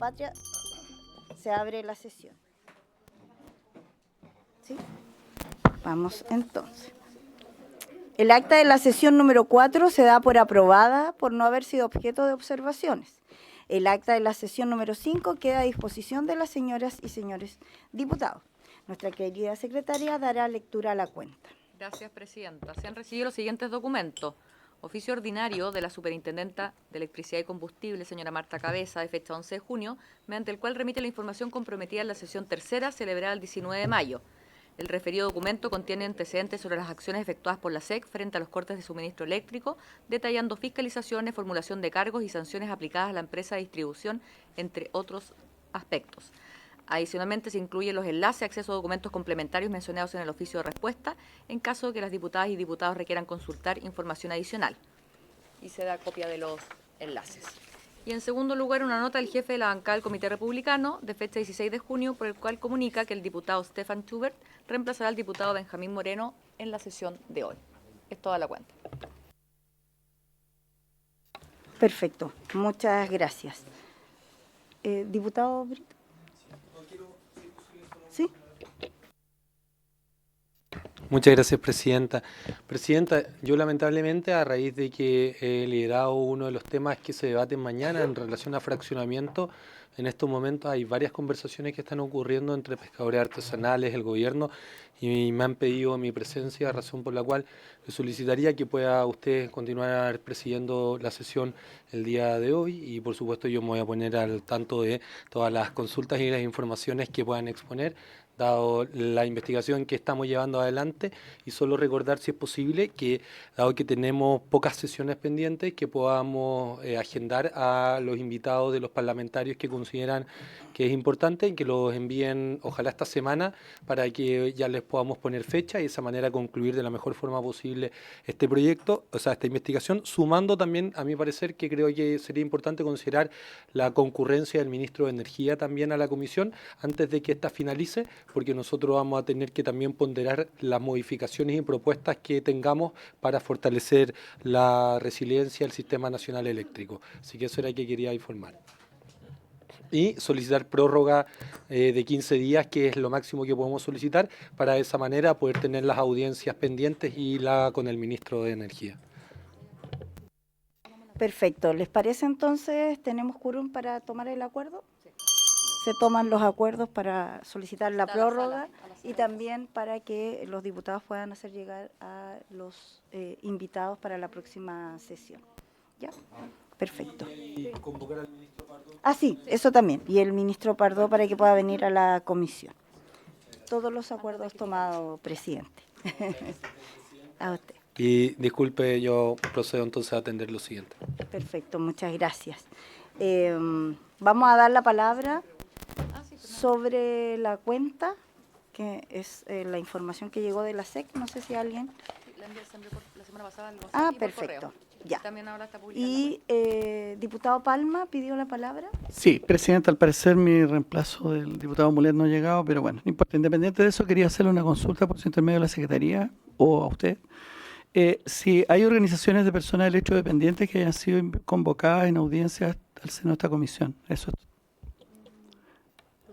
patria, se abre la sesión. ¿Sí? Vamos entonces. El acta de la sesión número 4 se da por aprobada por no haber sido objeto de observaciones. El acta de la sesión número 5 queda a disposición de las señoras y señores diputados. Nuestra querida secretaria dará lectura a la cuenta. Gracias, presidenta. Se han recibido los siguientes documentos. Oficio ordinario de la Superintendenta de Electricidad y Combustible, señora Marta Cabeza, de fecha 11 de junio, mediante el cual remite la información comprometida en la sesión tercera celebrada el 19 de mayo. El referido documento contiene antecedentes sobre las acciones efectuadas por la SEC frente a los cortes de suministro eléctrico, detallando fiscalizaciones, formulación de cargos y sanciones aplicadas a la empresa de distribución, entre otros aspectos. Adicionalmente, se incluyen los enlaces a acceso a documentos complementarios mencionados en el oficio de respuesta, en caso de que las diputadas y diputados requieran consultar información adicional. Y se da copia de los enlaces. Y en segundo lugar, una nota del jefe de la bancada del Comité Republicano, de fecha 16 de junio, por el cual comunica que el diputado Stefan Schubert reemplazará al diputado Benjamín Moreno en la sesión de hoy. Es toda la cuenta. Perfecto, muchas gracias. Diputado Brito. ¿Sí? Muchas gracias, presidenta. Presidenta, yo lamentablemente, a raíz de que he liderado uno de los temas que se debaten mañana en relación a fraccionamiento, en estos momentos hay varias conversaciones que están ocurriendo entre pescadores artesanales, el gobierno, y me han pedido mi presencia, razón por la cual le solicitaría que pueda usted continuar presidiendo la sesión el día de hoy, y por supuesto yo me voy a poner al tanto de todas las consultas y las informaciones que puedan exponer, dado la investigación que estamos llevando adelante, y solo recordar, si es posible, que dado que tenemos pocas sesiones pendientes, que podamos agendar a los invitados de los parlamentarios que consideran que es importante, y que los envíen ojalá esta semana para que ya les podamos poner fecha y de esa manera concluir de la mejor forma posible este proyecto, o sea, esta investigación, sumando también, a mi parecer, que creo que sería importante considerar la concurrencia del ministro de Energía también a la comisión antes de que esta finalice, porque nosotros vamos a tener que también ponderar las modificaciones y propuestas que tengamos para fortalecer la resiliencia del Sistema Nacional Eléctrico. Así que eso era que quería informar. Y solicitar prórroga de 15 días, que es lo máximo que podemos solicitar, para de esa manera poder tener las audiencias pendientes y la con el ministro de Energía. Perfecto. ¿Les parece entonces? ¿Tenemos quórum para tomar el acuerdo? Se toman los acuerdos para solicitar la prórroga y también para que los diputados puedan hacer llegar a los invitados para la próxima sesión. ¿Ya? Perfecto. Y convocar al ministro Pardo. Ah, sí, eso también. Y el ministro Pardo para que pueda venir a la comisión. Todos los acuerdos tomados, presidente. A usted. Y disculpe, yo procedo entonces a atender lo siguiente. Perfecto, muchas gracias. Vamos a dar la palabra sobre la cuenta, que es la información que llegó de la SEC. No sé si alguien... La semana pasada al WhatsApp Ah, y por perfecto. correo. Ya. También ahora está publicando. Y diputado Palma pidió la palabra. Sí, presidente, al parecer mi reemplazo del diputado Mulet no ha llegado, pero bueno, no importa. Independiente de eso, quería hacerle una consulta por su intermedio a la Secretaría o a usted. Si hay organizaciones de personas electrodependientes que hayan sido convocadas en audiencias al seno de esta comisión. Eso es.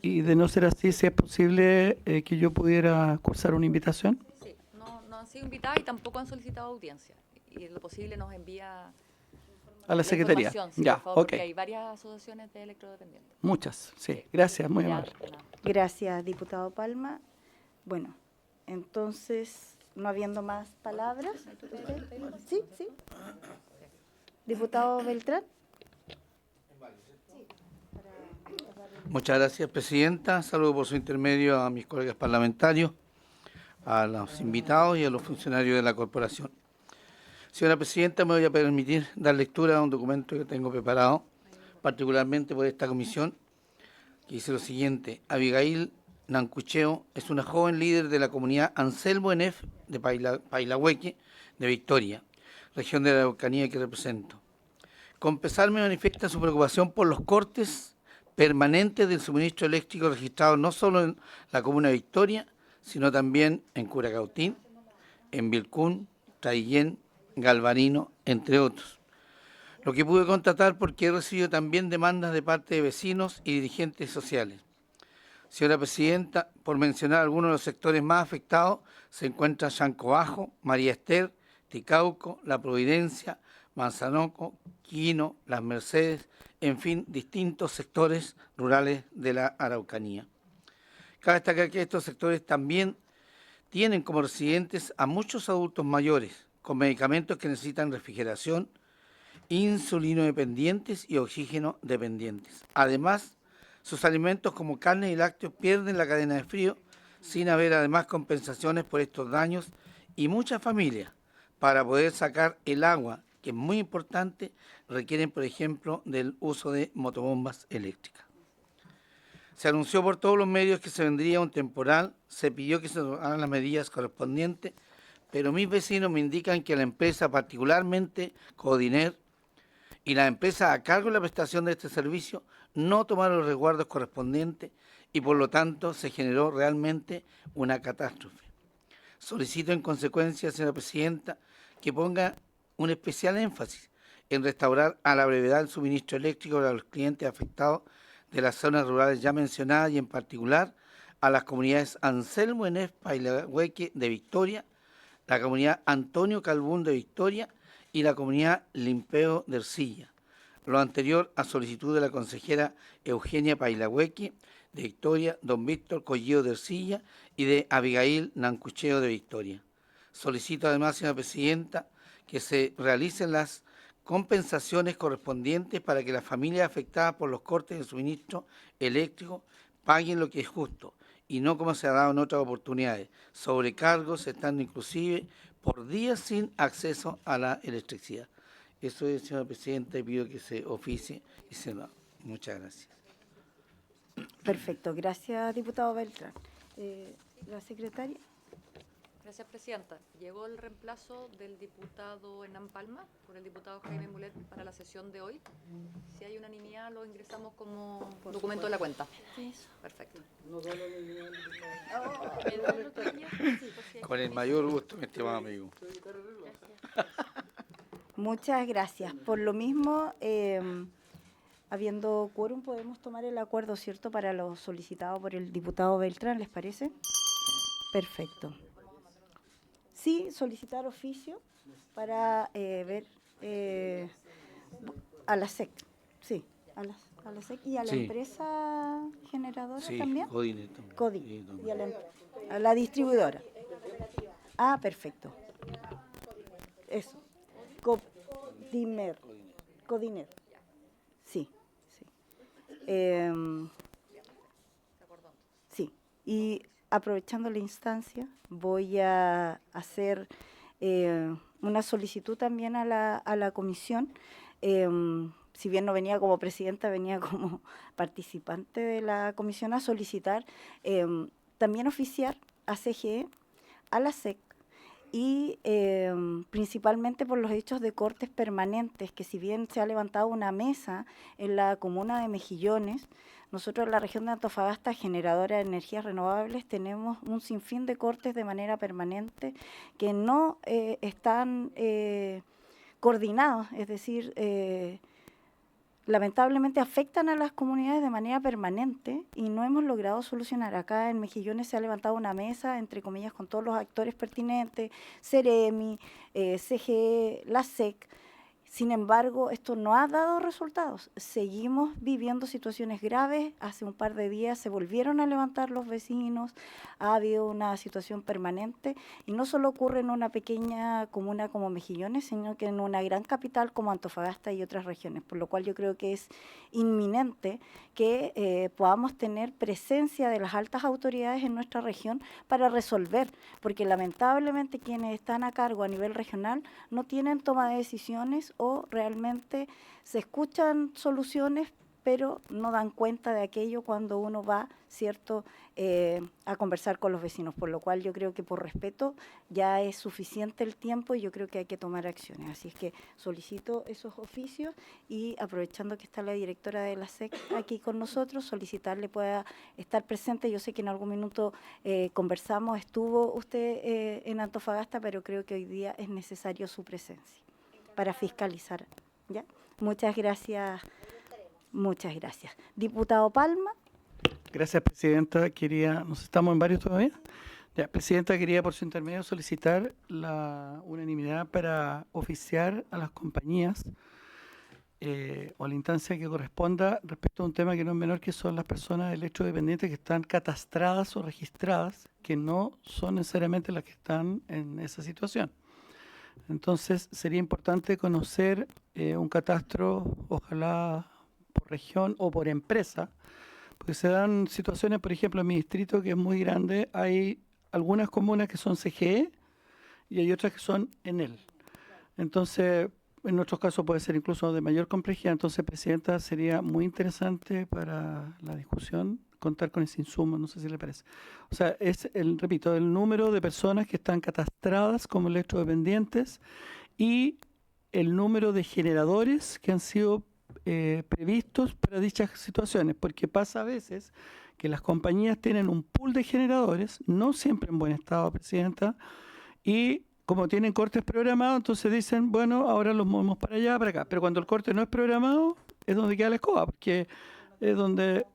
Y de no ser así, si es posible que yo pudiera cursar una invitación. Sí, no han sido invitadas y tampoco han solicitado audiencia. Y en lo posible nos envía A la Secretaría. sí, Ya, por favor, ok. porque hay varias asociaciones de electrodependientes. Muchas, sí. Gracias, muy Ya, amable. nada. Gracias, diputado Palma. Bueno, entonces, no habiendo más palabras. ¿Usted? Sí, sí. Diputado Beltrán. Muchas gracias, presidenta. Saludo por su intermedio a mis colegas parlamentarios, a los invitados y a los funcionarios de la corporación. Señora presidenta, me voy a permitir dar lectura a un documento que tengo preparado, particularmente por esta comisión, que dice lo siguiente. Abigail Nancucheo es una joven líder de la comunidad Anselmo Enef de Pailahueque, de Victoria, región de la Araucanía que represento. Con pesar me manifiesta su preocupación por los cortes permanentes del suministro eléctrico registrado no solo en la comuna de Victoria, sino también en Curacautín, en Vilcún, Traillén, Galvarino, entre otros. lo que pude constatar porque he recibido también demandas de parte de vecinos y dirigentes sociales. Señora Presidenta, por mencionar algunos de los sectores más afectados, se encuentran Yanco Bajo, María Ester, Ticauco, La Providencia, Manzanoco, Quino, Las Mercedes, en fin, distintos sectores rurales de la Araucanía. Cabe destacar que estos sectores también tienen como residentes a muchos adultos mayores con medicamentos que necesitan refrigeración, insulino dependientes y oxígeno dependientes. Además, sus alimentos como carne y lácteos pierden la cadena de frío sin haber además compensaciones por estos daños y muchas familias para poder sacar el agua, que es muy importante, requieren, por ejemplo, del uso de motobombas eléctricas. Se anunció por todos los medios que se vendría un temporal, se pidió que se tomaran las medidas correspondientes, pero mis vecinos me indican que la empresa, particularmente Codiner, y la empresa a cargo de la prestación de este servicio no tomaron los resguardos correspondientes y por lo tanto se generó realmente una catástrofe. Solicito en consecuencia, señora Presidenta, que ponga un especial énfasis en restaurar a la brevedad el suministro eléctrico para los clientes afectados de las zonas rurales ya mencionadas y en particular a las comunidades Anselmo Enef Pailahueque de Victoria, la comunidad Antonio Calbún de Victoria y la comunidad Limpeo de Ercilla. Lo anterior a solicitud de la consejera Eugenia Pailahueque de Victoria, don Víctor Collillo de Ercilla y de Abigail Nancucheo de Victoria. Solicito además, señora Presidenta, que se realicen las compensaciones correspondientes para que las familias afectadas por los cortes de suministro eléctrico paguen lo que es justo y no como se ha dado en otras oportunidades, sobrecargos estando inclusive por días sin acceso a la electricidad. Eso es, señora Presidenta, y pido que se oficie y se lo haga. Muchas gracias. Perfecto, gracias, diputado Beltrán. La secretaria. Gracias, Presidenta. Llegó el reemplazo del diputado Hernán Palma por el diputado Jaime Mulet para la sesión de hoy. Si hay unanimidad, lo ingresamos como documento de la cuenta. Perfecto. Con el mayor gusto, mi estimado amigo. Muchas gracias. Por lo mismo, habiendo quórum, podemos tomar el acuerdo, ¿cierto?, para lo solicitado por el diputado Beltrán, ¿les parece? Perfecto. Sí, solicitar oficio para ver a la SEC, sí, a la SEC y a la Sí. empresa generadora Sí, también. Codiner también. Codi, Sí, también. y a la distribuidora. Ah, perfecto. Eso. Codiner. Sí, sí. Sí, y aprovechando la instancia, voy a hacer una solicitud también a la comisión. Si bien no venía como presidenta, venía como participante de la comisión a solicitar también oficiar a CGE, a la SEC, y principalmente por los hechos de cortes permanentes, que si bien se ha levantado una mesa en la comuna de Mejillones, nosotros en la región de Antofagasta, generadora de energías renovables, tenemos un sinfín de cortes de manera permanente que no están coordinados, es decir, lamentablemente afectan a las comunidades de manera permanente y no hemos logrado solucionar. Acá en Mejillones se ha levantado una mesa, entre comillas, con todos los actores pertinentes, Ceremi, CGE, la SEC. Sin embargo, esto no ha dado resultados. Seguimos viviendo situaciones graves. Hace un par de días se volvieron a levantar los vecinos, ha habido una situación permanente y no solo ocurre en una pequeña comuna como Mejillones, sino que en una gran capital como Antofagasta y otras regiones, por lo cual yo creo que es inminente que podamos tener presencia de las altas autoridades en nuestra región para resolver, porque lamentablemente quienes están a cargo a nivel regional no tienen toma de decisiones o realmente se escuchan soluciones, pero no dan cuenta de aquello cuando uno va, ¿cierto?, a conversar con los vecinos, por lo cual yo creo que por respeto ya es suficiente el tiempo y yo creo que hay que tomar acciones. Así es que solicito esos oficios y aprovechando que está la directora de la SEC aquí con nosotros, solicitarle pueda estar presente. Yo sé que en algún minuto conversamos, estuvo usted en Antofagasta, pero creo que hoy día es necesario su presencia para fiscalizar, ¿ya? Muchas gracias. Muchas gracias. Diputado Palma. Gracias, Presidenta. ¿Nos estamos en varios todavía? Ya, Presidenta, quería por su intermedio solicitar la unanimidad para oficiar a las compañías o a la instancia que corresponda respecto a un tema que no es menor, que son las personas electrodependientes que están catastradas o registradas, que no son necesariamente las que están en esa situación. Entonces, sería importante conocer un catastro, ojalá por región o por empresa, porque se dan situaciones, por ejemplo, en mi distrito, que es muy grande, hay algunas comunas que son CGE y hay otras que son ENEL. Entonces, en nuestros casos puede ser incluso de mayor complejidad. Entonces, Presidenta, sería muy interesante para la discusión contar con ese insumo, no sé si le parece. O sea, repito, el número de personas que están catastradas como electrodependientes y el número de generadores que han sido previstos para dichas situaciones, porque pasa a veces que las compañías tienen un pool de generadores, no siempre en buen estado, Presidenta, y como tienen cortes programados, entonces dicen, bueno, ahora los movemos para allá, para acá. Pero cuando el corte no es programado, es donde queda la escoba, porque es donde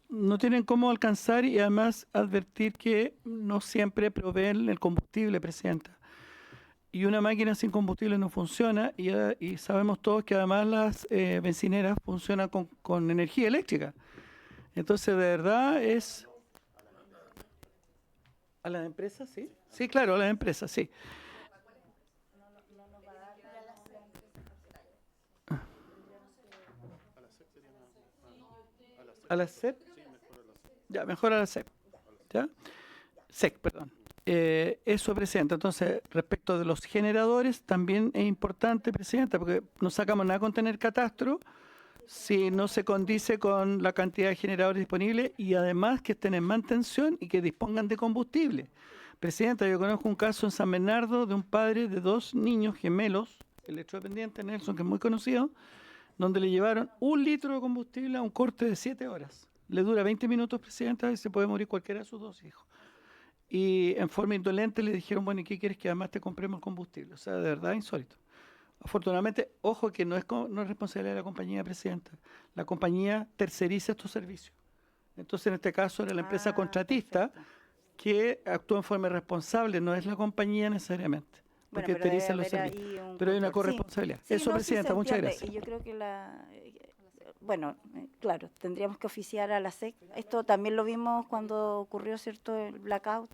no tienen cómo alcanzar y además advertir que no siempre proveen el combustible, Presidenta. Y una máquina sin combustible no funciona y sabemos todos que además las bencineras funcionan con energía eléctrica. Entonces, de verdad es... ¿A las empresas, sí? Sí, claro, a las empresas, sí. ¿A la SEP? Ya, mejor a la SEP. ¿Ya? SEC, perdón. Eso, Presidenta. Entonces, respecto de los generadores, también es importante, Presidenta, porque no sacamos nada con tener catastro si no se condice con la cantidad de generadores disponibles y además que estén en mantención y que dispongan de combustible. Presidenta, yo conozco un caso en San Bernardo de un padre de 2 niños gemelos, electrodependiente, Nelson, que es muy conocido, donde le llevaron 1 litro de combustible a un corte de 7 horas. Le dura 20 minutos, Presidenta, y se puede morir cualquiera de sus 2 hijos. Y en forma indolente le dijeron, bueno, ¿y qué quieres que además te compremos el combustible? O sea, de verdad insólito. Afortunadamente, ojo que no es responsabilidad de la compañía, Presidenta. La compañía terceriza estos servicios. Entonces, en este caso, era la empresa contratista que actuó en forma irresponsable, no es la compañía necesariamente, porque Bueno, pero terceriza debe los haber servicios. ahí un Pero hay una control. Sí. corresponsabilidad. Sí, Eso, no, sí se Presidenta, muchas entiende. gracias. Y yo creo que bueno, claro, tendríamos que oficiar a la SEC. Esto también lo vimos cuando ocurrió, ¿cierto?, el blackout.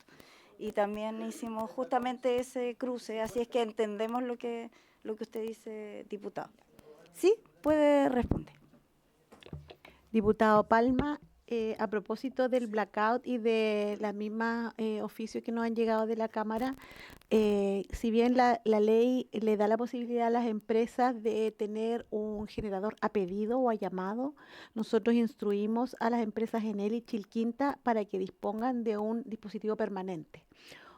Y también hicimos justamente ese cruce. Así es que entendemos lo que usted dice, diputado. Sí, puede responder. Diputado Palma, a propósito del blackout y de las mismas oficios que nos han llegado de la Cámara, si bien la ley le da la posibilidad a las empresas de tener un generador a pedido o a llamado, nosotros instruimos a las empresas Enel y Chilquinta para que dispongan de un dispositivo permanente.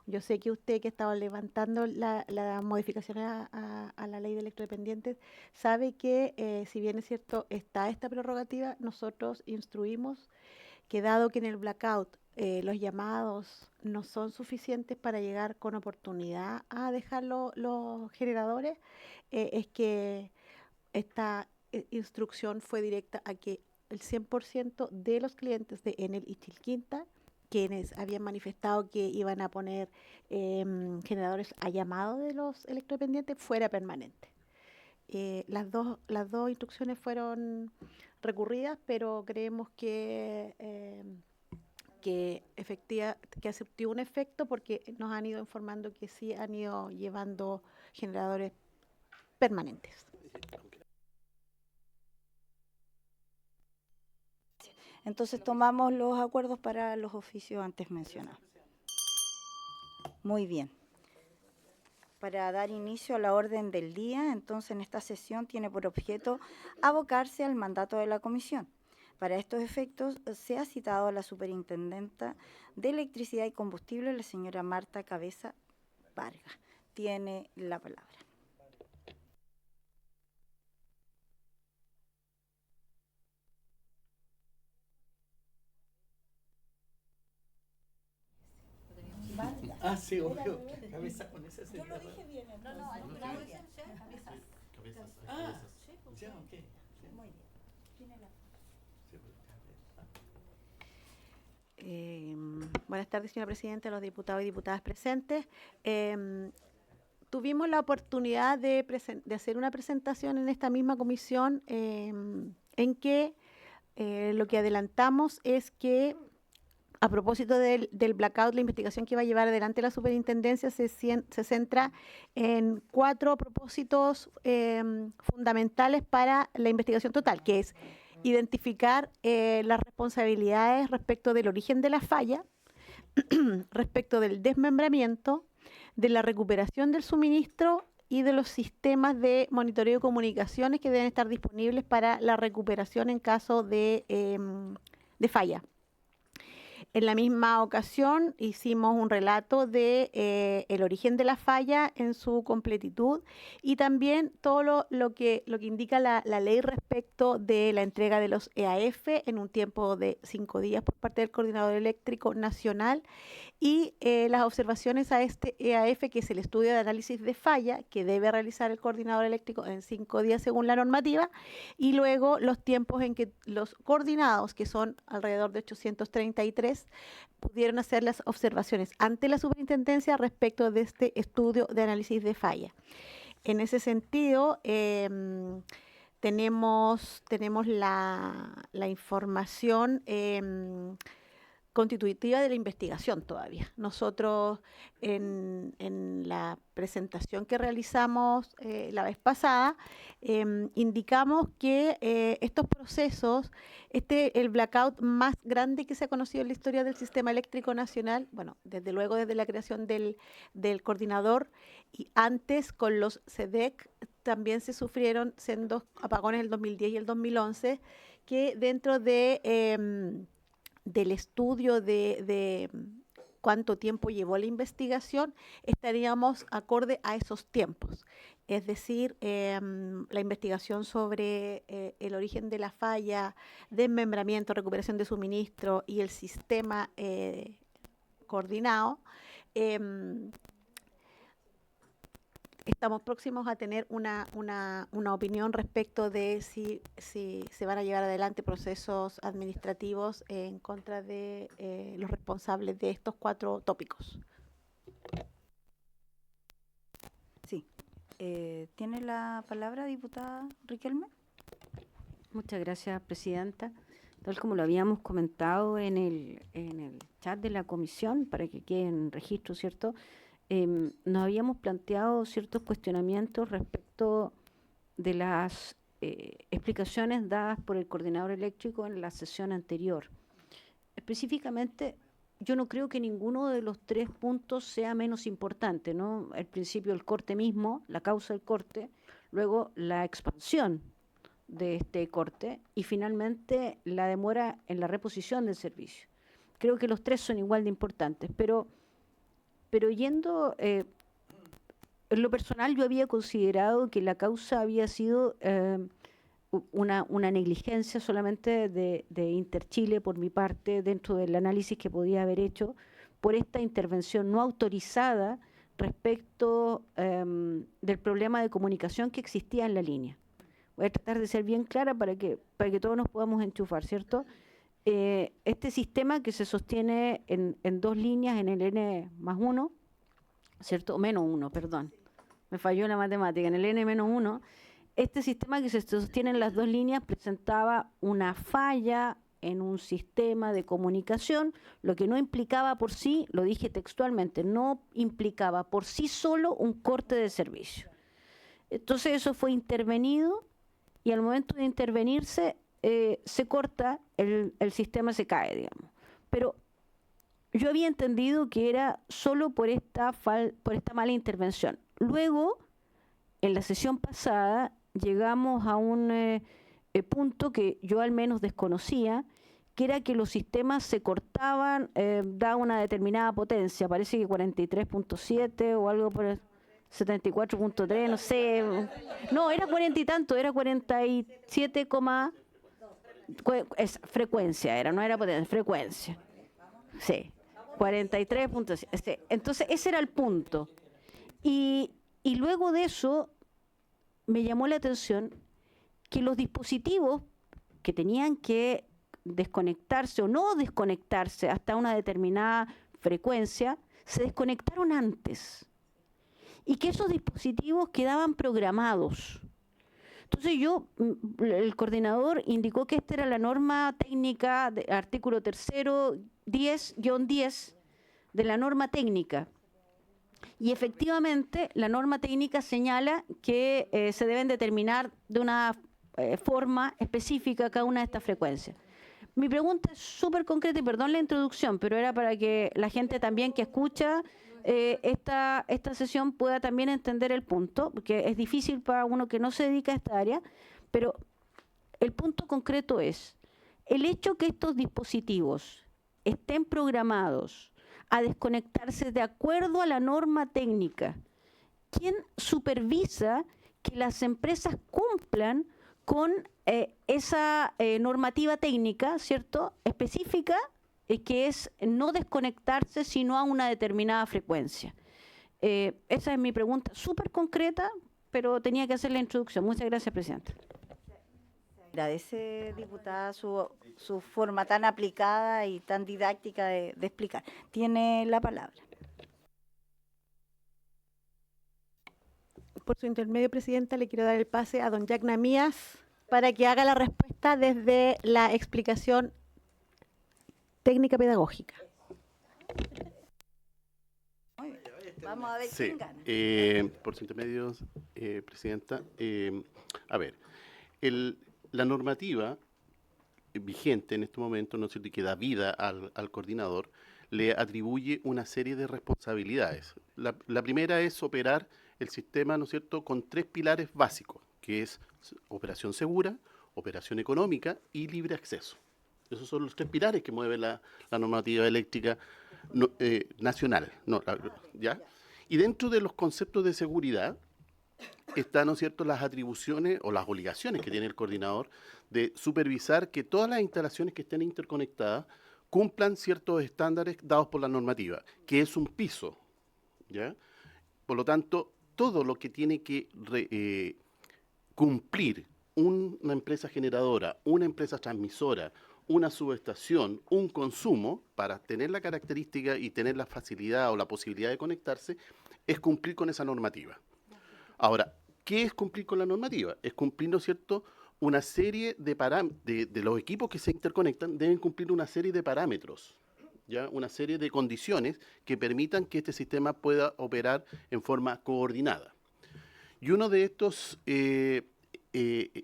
Yo sé que usted, que estaba levantando las modificaciones a la ley de electrodependientes, sabe que, si bien es cierto, está esta prerrogativa, nosotros instruimos que dado que en el blackout los llamados no son suficientes para llegar con oportunidad a dejar los generadores, es que esta instrucción fue directa a que el 100% de los clientes de Enel y Chilquinta, quienes habían manifestado que iban a poner generadores a llamado de los electrodependientes, fuera permanente. Las dos instrucciones fueron recurridas, pero creemos que ha surtido un efecto, porque nos han ido informando que sí han ido llevando generadores permanentes. Entonces tomamos los acuerdos para los oficios antes mencionados. Muy bien. Para dar inicio a la orden del día, entonces en esta sesión tiene por objeto abocarse al mandato de la comisión. Para estos efectos se ha citado a la superintendenta de Electricidad y Combustible, la señora Marta Cabeza Vargas. Tiene la palabra. Ah, sí, obvio. Cabeza con ese. Yo lo dije bien. Buenas tardes, señora Presidenta, los diputados y diputadas presentes. Tuvimos la oportunidad de hacer una presentación en esta misma comisión en que lo que adelantamos es que a propósito del blackout, la investigación que va a llevar adelante la superintendencia se centra en 4 propósitos fundamentales para la investigación total, que es identificar las responsabilidades respecto del origen de la falla, respecto del desmembramiento, de la recuperación del suministro y de los sistemas de monitoreo de comunicaciones que deben estar disponibles para la recuperación en caso de falla. En la misma ocasión hicimos un relato de el origen de la falla en su completitud y también todo lo que indica la ley respecto de la entrega de los EAF en un tiempo de 5 días por parte del Coordinador Eléctrico Nacional y las observaciones a este EAF, que es el estudio de análisis de falla que debe realizar el Coordinador Eléctrico en 5 días según la normativa, y luego los tiempos en que los coordinados, que son alrededor de 833, pudieron hacer las observaciones ante la superintendencia respecto de este estudio de análisis de falla. En ese sentido, tenemos la información constitutiva de la investigación todavía. Nosotros en la presentación que realizamos la vez pasada, indicamos que estos procesos, el blackout más grande que se ha conocido en la historia del Sistema Eléctrico Nacional, bueno, desde luego desde la creación del coordinador y antes con los SEDEC, también se sufrieron sendos apagones el 2010 y el 2011, que dentro del estudio de cuánto tiempo llevó la investigación, estaríamos acorde a esos tiempos. Es decir, la investigación sobre el origen de la falla, desmembramiento, recuperación de suministro y el sistema coordinado, estamos próximos a tener una opinión respecto de si se van a llevar adelante procesos administrativos en contra de los responsables de estos 4 tópicos. Sí. ¿Tiene la palabra, diputada Riquelme? Muchas gracias, presidenta. Tal como lo habíamos comentado en el chat de la comisión, para que quede en registro, ¿cierto?, nos habíamos planteado ciertos cuestionamientos respecto de las explicaciones dadas por el coordinador eléctrico en la sesión anterior. Específicamente, yo no creo que ninguno de los 3 puntos sea menos importante, ¿no? Al principio el corte mismo, la causa del corte, luego la expansión de este corte y finalmente la demora en la reposición del servicio. Creo que los 3 son igual de importantes, pero yendo, en lo personal yo había considerado que la causa había sido una negligencia solamente de Interchile por mi parte dentro del análisis que podía haber hecho por esta intervención no autorizada respecto del problema de comunicación que existía en la línea. Voy a tratar de ser bien clara para que todos nos podamos enchufar, ¿cierto? Este sistema que se sostiene en 2 líneas en el N+1, ¿cierto? -1, perdón. Me falló la matemática. En el N-1, este sistema que se sostiene en las 2 líneas presentaba una falla en un sistema de comunicación, lo que no implicaba por sí, lo dije textualmente, no implicaba por sí solo un corte de servicio. Entonces eso fue intervenido y al momento de intervenirse se corta, el sistema se cae, digamos. Pero yo había entendido que era solo por esta mala intervención. Luego, en la sesión pasada, llegamos a un punto que yo al menos desconocía, que era que los sistemas se cortaban, da una determinada potencia, parece que 43.7 o algo por el 74.3, no sé. No, era 40 y tanto, era 47, es frecuencia, no era potencia, frecuencia. Sí, 43.7. Sí. Entonces, ese era el punto. Y luego de eso, me llamó la atención que los dispositivos que tenían que desconectarse o no desconectarse hasta una determinada frecuencia, se desconectaron antes y que esos dispositivos quedaban programados. Entonces el coordinador indicó que esta era la norma técnica, artículo 3º, 10-10 de la norma técnica. Y efectivamente la norma técnica señala que se deben determinar de una forma específica cada una de estas frecuencias. Mi pregunta es súper concreta y perdón la introducción, pero era para que la gente también que escucha esta sesión pueda también entender el punto, porque es difícil para uno que no se dedica a esta área, pero el punto concreto es, el hecho que estos dispositivos estén programados a desconectarse de acuerdo a la norma técnica, ¿quién supervisa que las empresas cumplan con esa normativa técnica, ¿cierto?, específica, que es no desconectarse sino a una determinada frecuencia? Esa es mi pregunta, súper concreta, pero tenía que hacer la introducción. Muchas gracias, Presidenta. Agradece, diputada, su forma tan aplicada y tan didáctica de explicar. Tiene la palabra. Por su intermedio, Presidenta, le quiero dar el pase a don Yacna Mías para que haga la respuesta desde la explicación técnica pedagógica. Vamos a ver Sí, quién gana. por su intermedio, Presidenta. A ver, la normativa vigente en este momento, ¿no es cierto?, y que da vida al coordinador, le atribuye una serie de responsabilidades. La primera es operar el sistema, ¿no es cierto?, con 3 pilares básicos, que es operación segura, operación económica y libre acceso. Esos son los 3 pilares que mueve la normativa eléctrica nacional. ¿Ya? Y dentro de los conceptos de seguridad están, ¿no es cierto?, las atribuciones o las obligaciones que tiene el coordinador de supervisar que todas las instalaciones que estén interconectadas cumplan ciertos estándares dados por la normativa, que es un piso, ¿ya? Por lo tanto, todo lo que tiene que cumplir una empresa generadora, una empresa transmisora, una subestación, un consumo, para tener la característica y tener la facilidad o la posibilidad de conectarse, es cumplir con esa normativa. Ahora, ¿qué es cumplir con la normativa? Es cumplir, ¿no es cierto?, una serie de los equipos que se interconectan deben cumplir una serie de parámetros, ¿ya? Una serie de condiciones que permitan que este sistema pueda operar en forma coordinada. Y uno de estos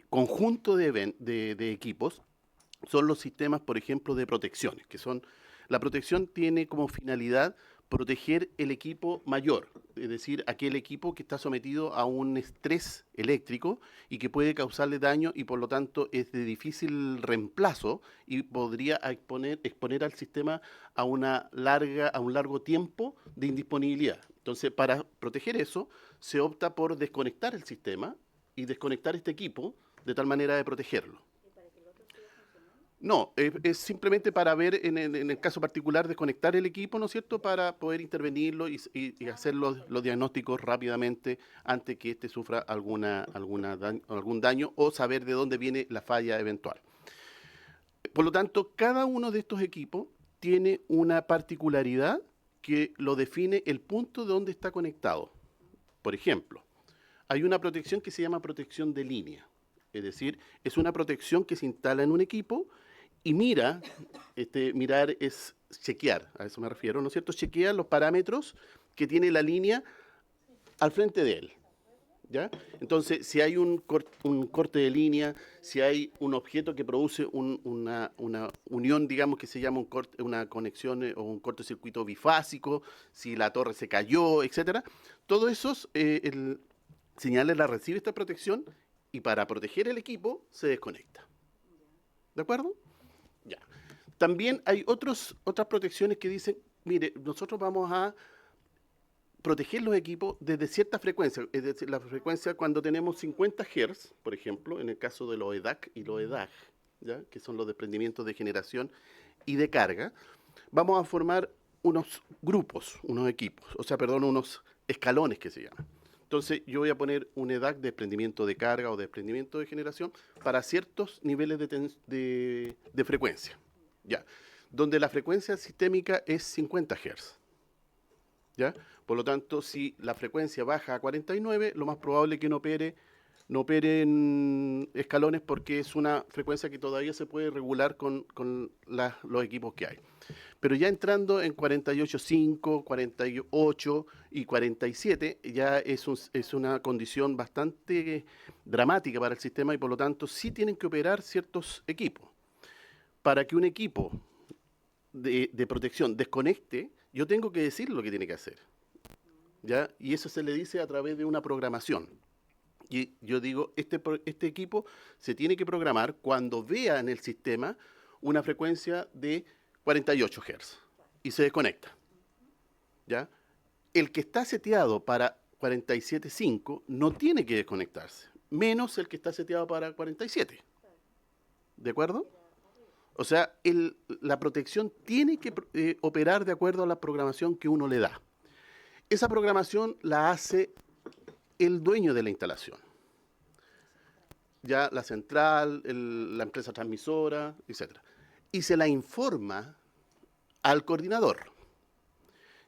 conjuntos de equipos son los sistemas, por ejemplo, de protecciones, que son, la protección tiene como finalidad proteger el equipo mayor, es decir, aquel equipo que está sometido a un estrés eléctrico y que puede causarle daño y por lo tanto es de difícil reemplazo y podría exponer al sistema a un largo tiempo de indisponibilidad. Entonces, para proteger eso, se opta por desconectar el sistema y desconectar este equipo de tal manera de protegerlo. No, es simplemente para ver, en el caso particular, desconectar el equipo, ¿no es cierto?, para poder intervenirlo y hacer los diagnósticos rápidamente antes que éste sufra algún daño o saber de dónde viene la falla eventual. Por lo tanto, cada uno de estos equipos tiene una particularidad que lo define el punto de donde está conectado. Por ejemplo, hay una protección que se llama protección de línea, es decir, es una protección que se instala en un equipo y mirar es chequear, a eso me refiero, ¿no es cierto? Chequear los parámetros que tiene la línea al frente de él, ¿ya? Entonces, si hay un corte de línea, si hay un objeto que produce una unión, digamos, que se llama una conexión o un cortocircuito bifásico, si la torre se cayó, etcétera, todos esos señales la recibe esta protección y para proteger el equipo se desconecta. ¿De acuerdo? Ya. También hay otras protecciones que dicen, mire, nosotros vamos a proteger los equipos desde cierta frecuencia, es decir, la frecuencia cuando tenemos 50 Hz, por ejemplo, en el caso de los EDAC y los EDAG, ¿ya?, que son los desprendimientos de generación y de carga, vamos a formar unos grupos, unos equipos, unos escalones que se llaman. Entonces, yo voy a poner un EDAC de desprendimiento de carga o de desprendimiento de generación para ciertos niveles de frecuencia, ¿ya? Donde la frecuencia sistémica es 50 Hz, ¿ya? Por lo tanto, si la frecuencia baja a 49, lo más probable es que no opere en escalones porque es una frecuencia que todavía se puede regular con los equipos que hay. Pero ya entrando en 48.5, 48 y 47, ya es una condición bastante dramática para el sistema y por lo tanto sí tienen que operar ciertos equipos. Para que un equipo de protección desconecte, yo tengo que decir lo que tiene que hacer, ¿ya? Y eso se le dice a través de una programación. Y yo digo, este equipo se tiene que programar cuando vea en el sistema una frecuencia de 48 Hz y se desconecta, ¿ya? El que está seteado para 47.5 no tiene que desconectarse, menos el que está seteado para 47. ¿De acuerdo? O sea, la protección tiene que operar de acuerdo a la programación que uno le da. Esa programación la hace el dueño de la instalación. Ya la central, la empresa transmisora, etc. Y se la informa al coordinador.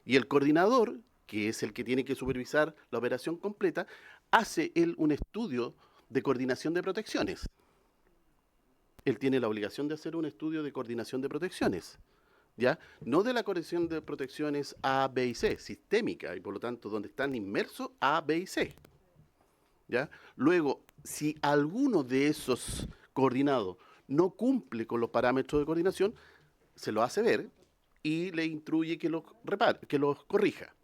Y el coordinador, que es el que tiene que supervisar la operación completa, hace él un estudio de coordinación de protecciones. Él tiene la obligación de hacer un estudio de coordinación de protecciones, ¿ya? No de la coordinación de protecciones A, B y C, sistémica, y por lo tanto donde están inmersos A, B y C, ¿ya? Luego, si alguno de esos coordinados no cumple con los parámetros de coordinación, se lo hace ver y le instruye que los repare, que los corrija.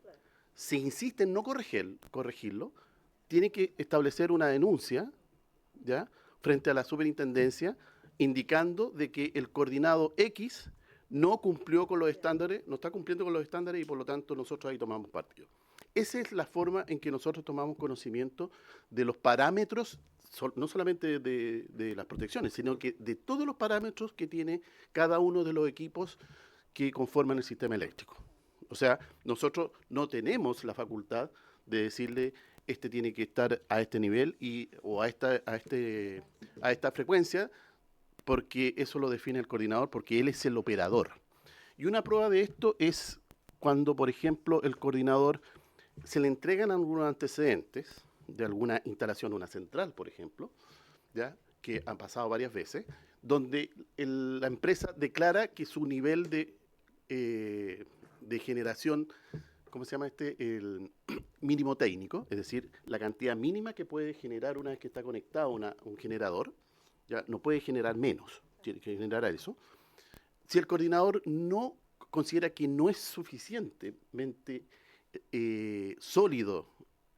Si insiste en no corregirlo, tiene que establecer una denuncia, ¿ya?, frente a la superintendencia, indicando de que el coordinado X no cumplió con los estándares, no está cumpliendo con los estándares y por lo tanto nosotros ahí tomamos partido. Esa es la forma en que nosotros tomamos conocimiento de los parámetros, no solamente de las protecciones, sino que de todos los parámetros que tiene cada uno de los equipos que conforman el sistema eléctrico. O sea, nosotros no tenemos la facultad de decirle este tiene que estar a este nivel o a esta frecuencia, porque eso lo define el coordinador, porque él es el operador. Y una prueba de esto es cuando, por ejemplo, el coordinador se le entregan algunos antecedentes de alguna instalación, una central, por ejemplo, ¿ya?, que han pasado varias veces, donde la empresa declara que su nivel de generación, ¿cómo se llama el mínimo técnico? Es decir, la cantidad mínima que puede generar una vez que está conectado un generador, ya no puede generar menos, tiene que generar eso. Si el coordinador no considera que no es suficientemente sólido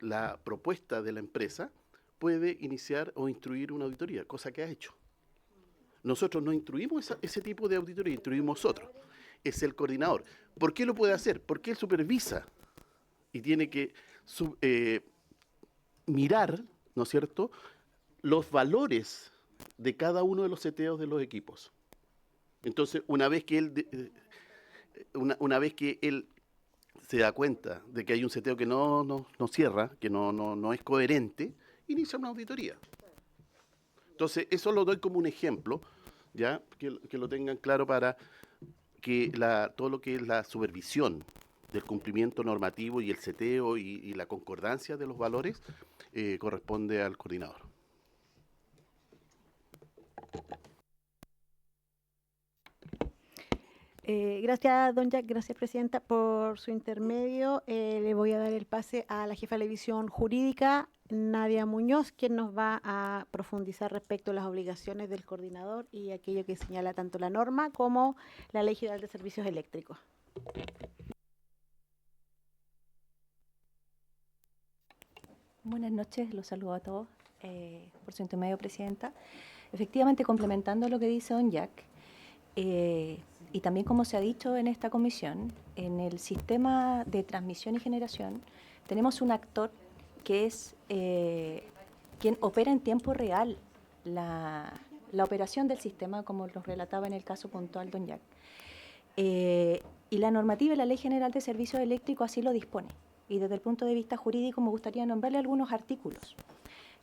la propuesta de la empresa, puede iniciar o instruir una auditoría, cosa que ha hecho. Nosotros no instruimos ese tipo de auditoría, instruimos otros. Es el coordinador. ¿Por qué lo puede hacer? Porque él supervisa y tiene que mirar, ¿no es cierto?, los valores de cada uno de los seteos de los equipos. Entonces, una vez que él se da cuenta de que hay un seteo que no cierra, que no es coherente, inicia una auditoría. Entonces, eso lo doy como un ejemplo, ya que lo tengan claro para que todo lo que es la supervisión del cumplimiento normativo y el seteo y la concordancia de los valores corresponde al coordinador. Gracias, don Jack, gracias, presidenta, por su intermedio. Le voy a dar el pase a la jefa de la división jurídica, Nadia Muñoz, quien nos va a profundizar respecto a las obligaciones del coordinador y aquello que señala tanto la norma como la Ley General de Servicios Eléctricos. Buenas noches, los saludo a todos. Por su intermedio, presidenta. Efectivamente, complementando lo que dice don Jack, y también como se ha dicho en esta comisión, en el sistema de transmisión y generación tenemos un actor que es quien opera en tiempo real la operación del sistema, como lo relataba en el caso puntual don Jack. Y la normativa y la Ley General de Servicios Eléctricos así lo dispone. y desde el punto de vista jurídico me gustaría nombrarle algunos artículos.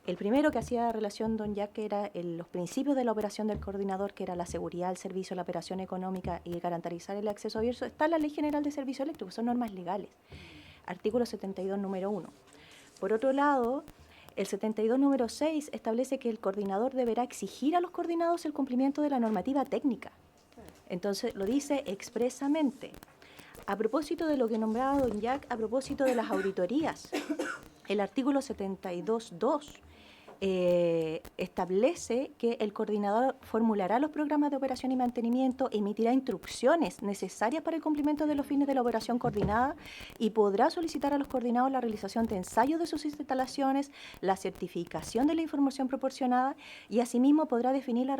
El primero que hacía relación, don Jack, que era los principios de la operación del coordinador, que era la seguridad, el servicio, la operación económica y garantizar el acceso abierto, está en la Ley General de Servicio Eléctrico, son normas legales. Artículo 72, número 1. Por otro lado, el 72, número 6, establece que el coordinador deberá exigir a los coordinados el cumplimiento de la normativa técnica. Entonces, lo dice expresamente. A propósito de lo que nombraba don Jack, a propósito de las auditorías, el artículo 72.2 establece que el coordinador formulará los programas de operación y mantenimiento, emitirá instrucciones necesarias para el cumplimiento de los fines de la operación coordinada y podrá solicitar a los coordinados la realización de ensayos de sus instalaciones, la certificación de la información proporcionada y asimismo podrá definir la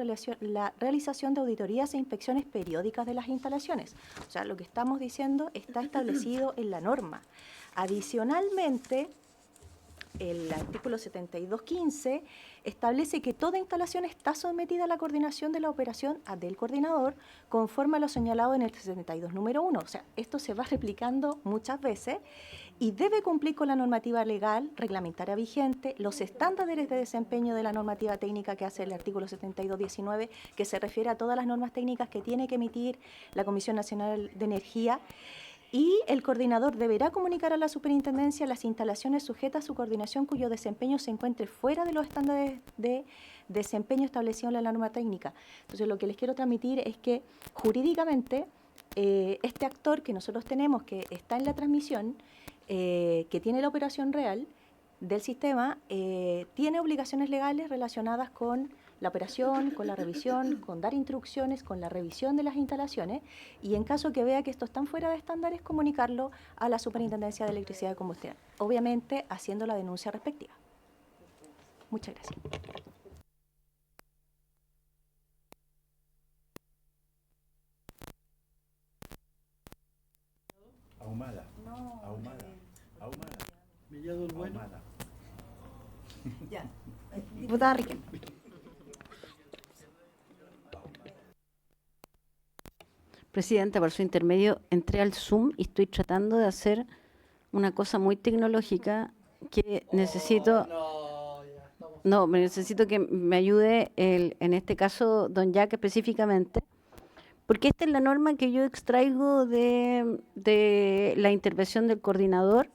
realización de auditorías e inspecciones periódicas de las instalaciones. O sea, lo que estamos diciendo está establecido en la norma. Adicionalmente, el artículo 72.15 establece que toda instalación está sometida a la coordinación de la operación del coordinador conforme a lo señalado en el 72, número 1. O sea, esto se va replicando muchas veces y debe cumplir con la normativa legal, reglamentaria vigente, los estándares de desempeño de la normativa técnica que hace el artículo 72.19, que se refiere a todas las normas técnicas que tiene que emitir la Comisión Nacional de Energía. Y el coordinador deberá comunicar a la superintendencia las instalaciones sujetas a su coordinación cuyo desempeño se encuentre fuera de los estándares de desempeño establecidos en la norma técnica. Entonces, lo que les quiero transmitir es que jurídicamente este actor que nosotros tenemos, que está en la transmisión, que tiene la operación real del sistema, tiene obligaciones legales relacionadas con la operación, con la revisión, con dar instrucciones, con la revisión de las instalaciones y en caso que vea que esto están fuera de estándares, comunicarlo a la Superintendencia de Electricidad y Combustible, obviamente haciendo la denuncia respectiva. Muchas gracias. Ahumada. Ahumada. Ahumada. Mellado el bueno. Ahumada. Ya. Diputada Riquelme. Presidenta, por su intermedio, entré al Zoom y estoy tratando de hacer una cosa muy tecnológica que necesito... No, me necesito que me ayude, en este caso, don Jack específicamente, porque esta es la norma que yo extraigo de la intervención del coordinador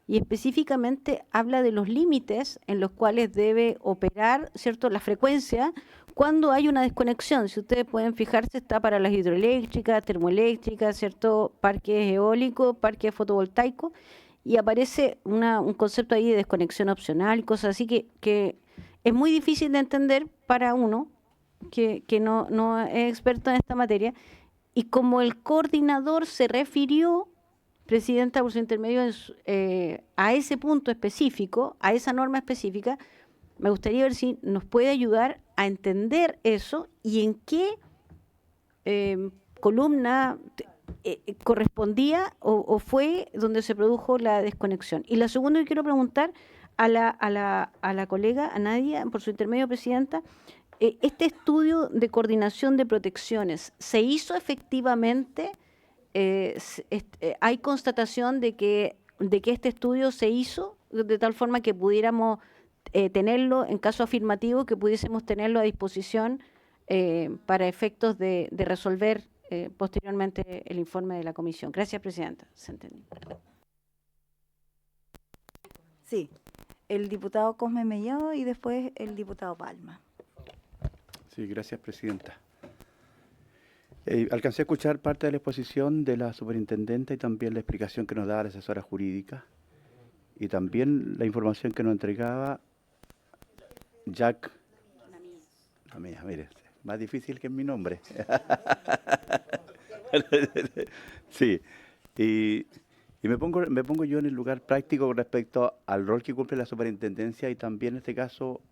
y específicamente habla de los límites en los cuales debe operar, ¿cierto?, la frecuencia cuando hay una desconexión. Si ustedes pueden fijarse, está para las hidroeléctricas, termoeléctricas, ¿cierto?, parques eólicos, parques fotovoltaicos, y aparece un concepto ahí de desconexión opcional, cosas así que es muy difícil de entender para uno que no es experto en esta materia, y como el coordinador se refirió, Presidenta, por su intermedio, a ese punto específico, a esa norma específica, me gustaría ver si nos puede ayudar a entender eso y en qué columna correspondía o fue donde se produjo la desconexión. Y la segunda que quiero preguntar a la colega, a Nadia, por su intermedio, Presidenta, este estudio de coordinación de protecciones, ¿se hizo efectivamente? ¿Hay constatación de que este estudio se hizo de tal forma que pudiéramos tenerlo, en caso afirmativo, que pudiésemos tenerlo a disposición para efectos de resolver posteriormente el informe de la comisión? Gracias, Presidenta. ¿Se entendió? Sí, el diputado Cosme Mellado y después el diputado Palma. Sí, gracias, Presidenta. Alcancé a escuchar parte de la exposición de la superintendente y también la explicación que nos daba la asesora jurídica y también la información que nos entregaba Jack. La mía, mire, más difícil que en mi nombre. Sí, y me pongo yo en el lugar práctico con respecto al rol que cumple la superintendencia y también en este caso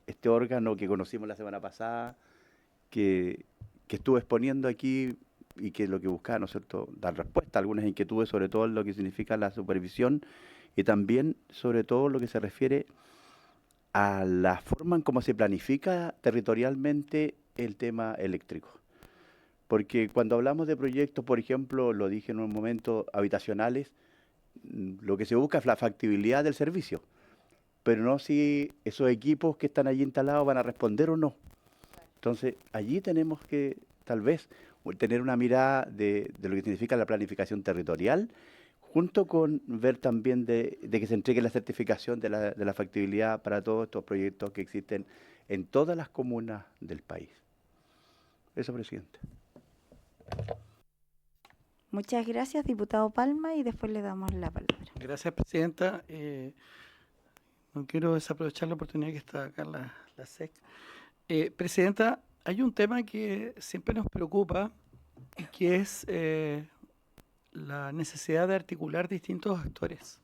este órgano que conocimos la semana pasada, que estuve exponiendo aquí y que lo que buscaba, ¿no es cierto?, dar respuesta a algunas inquietudes, sobre todo en lo que significa la supervisión y también sobre todo lo que se refiere a la forma en cómo se planifica territorialmente el tema eléctrico. Porque cuando hablamos de proyectos, por ejemplo, lo dije en un momento, habitacionales, lo que se busca es la factibilidad del servicio, pero no si esos equipos que están allí instalados van a responder o no. Entonces, allí tenemos que, tal vez, tener una mirada de lo que significa la planificación territorial, junto con ver también de que se entregue la certificación de la factibilidad para todos estos proyectos que existen en todas las comunas del país. Eso, presidente. Muchas gracias, diputado Palma, y después le damos la palabra. Gracias, presidenta. No quiero desaprovechar la oportunidad que está acá la SEC. Presidenta, hay un tema que siempre nos preocupa y que es la necesidad de articular distintos actores.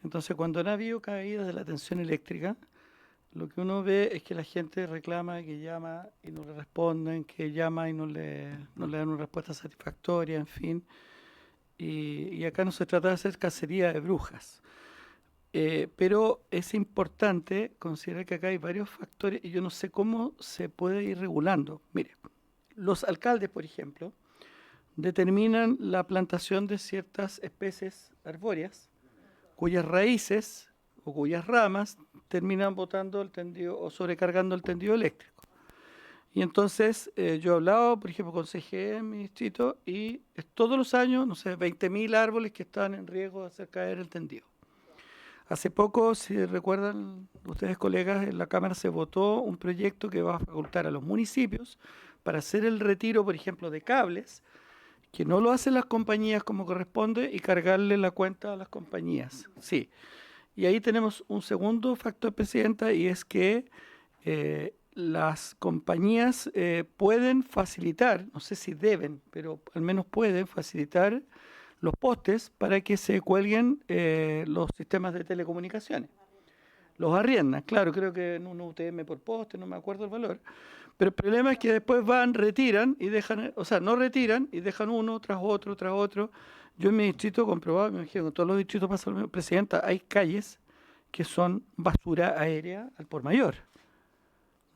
Entonces, cuando ha habido caídas de la tensión eléctrica, lo que uno ve es que la gente reclama, que llama y no le responden, que llama y no le dan una respuesta satisfactoria, en fin. Y acá no se trata de hacer cacería de brujas. Pero es importante considerar que acá hay varios factores y yo no sé cómo se puede ir regulando. Mire, los alcaldes, por ejemplo, determinan la plantación de ciertas especies arbóreas cuyas raíces o cuyas ramas terminan botando el tendido o sobrecargando el tendido eléctrico. Y entonces yo he hablado, por ejemplo, con CGE en mi distrito y todos los años, no sé, 20.000 árboles que están en riesgo de hacer caer el tendido. Hace poco, si recuerdan ustedes, colegas, en la Cámara se votó un proyecto que va a facultar a los municipios para hacer el retiro, por ejemplo, de cables, que no lo hacen las compañías como corresponde y cargarle la cuenta a las compañías. Sí. Y ahí tenemos un segundo factor, presidenta, y es que las compañías pueden facilitar, no sé si deben, pero al menos pueden facilitar los postes para que se cuelguen los sistemas de telecomunicaciones. Los arriendan, claro, creo que en un UTM por poste, no me acuerdo el valor. Pero el problema es que después retiran y dejan, o sea, no retiran y dejan uno tras otro, tras otro. Yo en mi distrito comprobado, me imagino que en todos los distritos pasa lo mismo, presidenta, hay calles que son basura aérea al por mayor,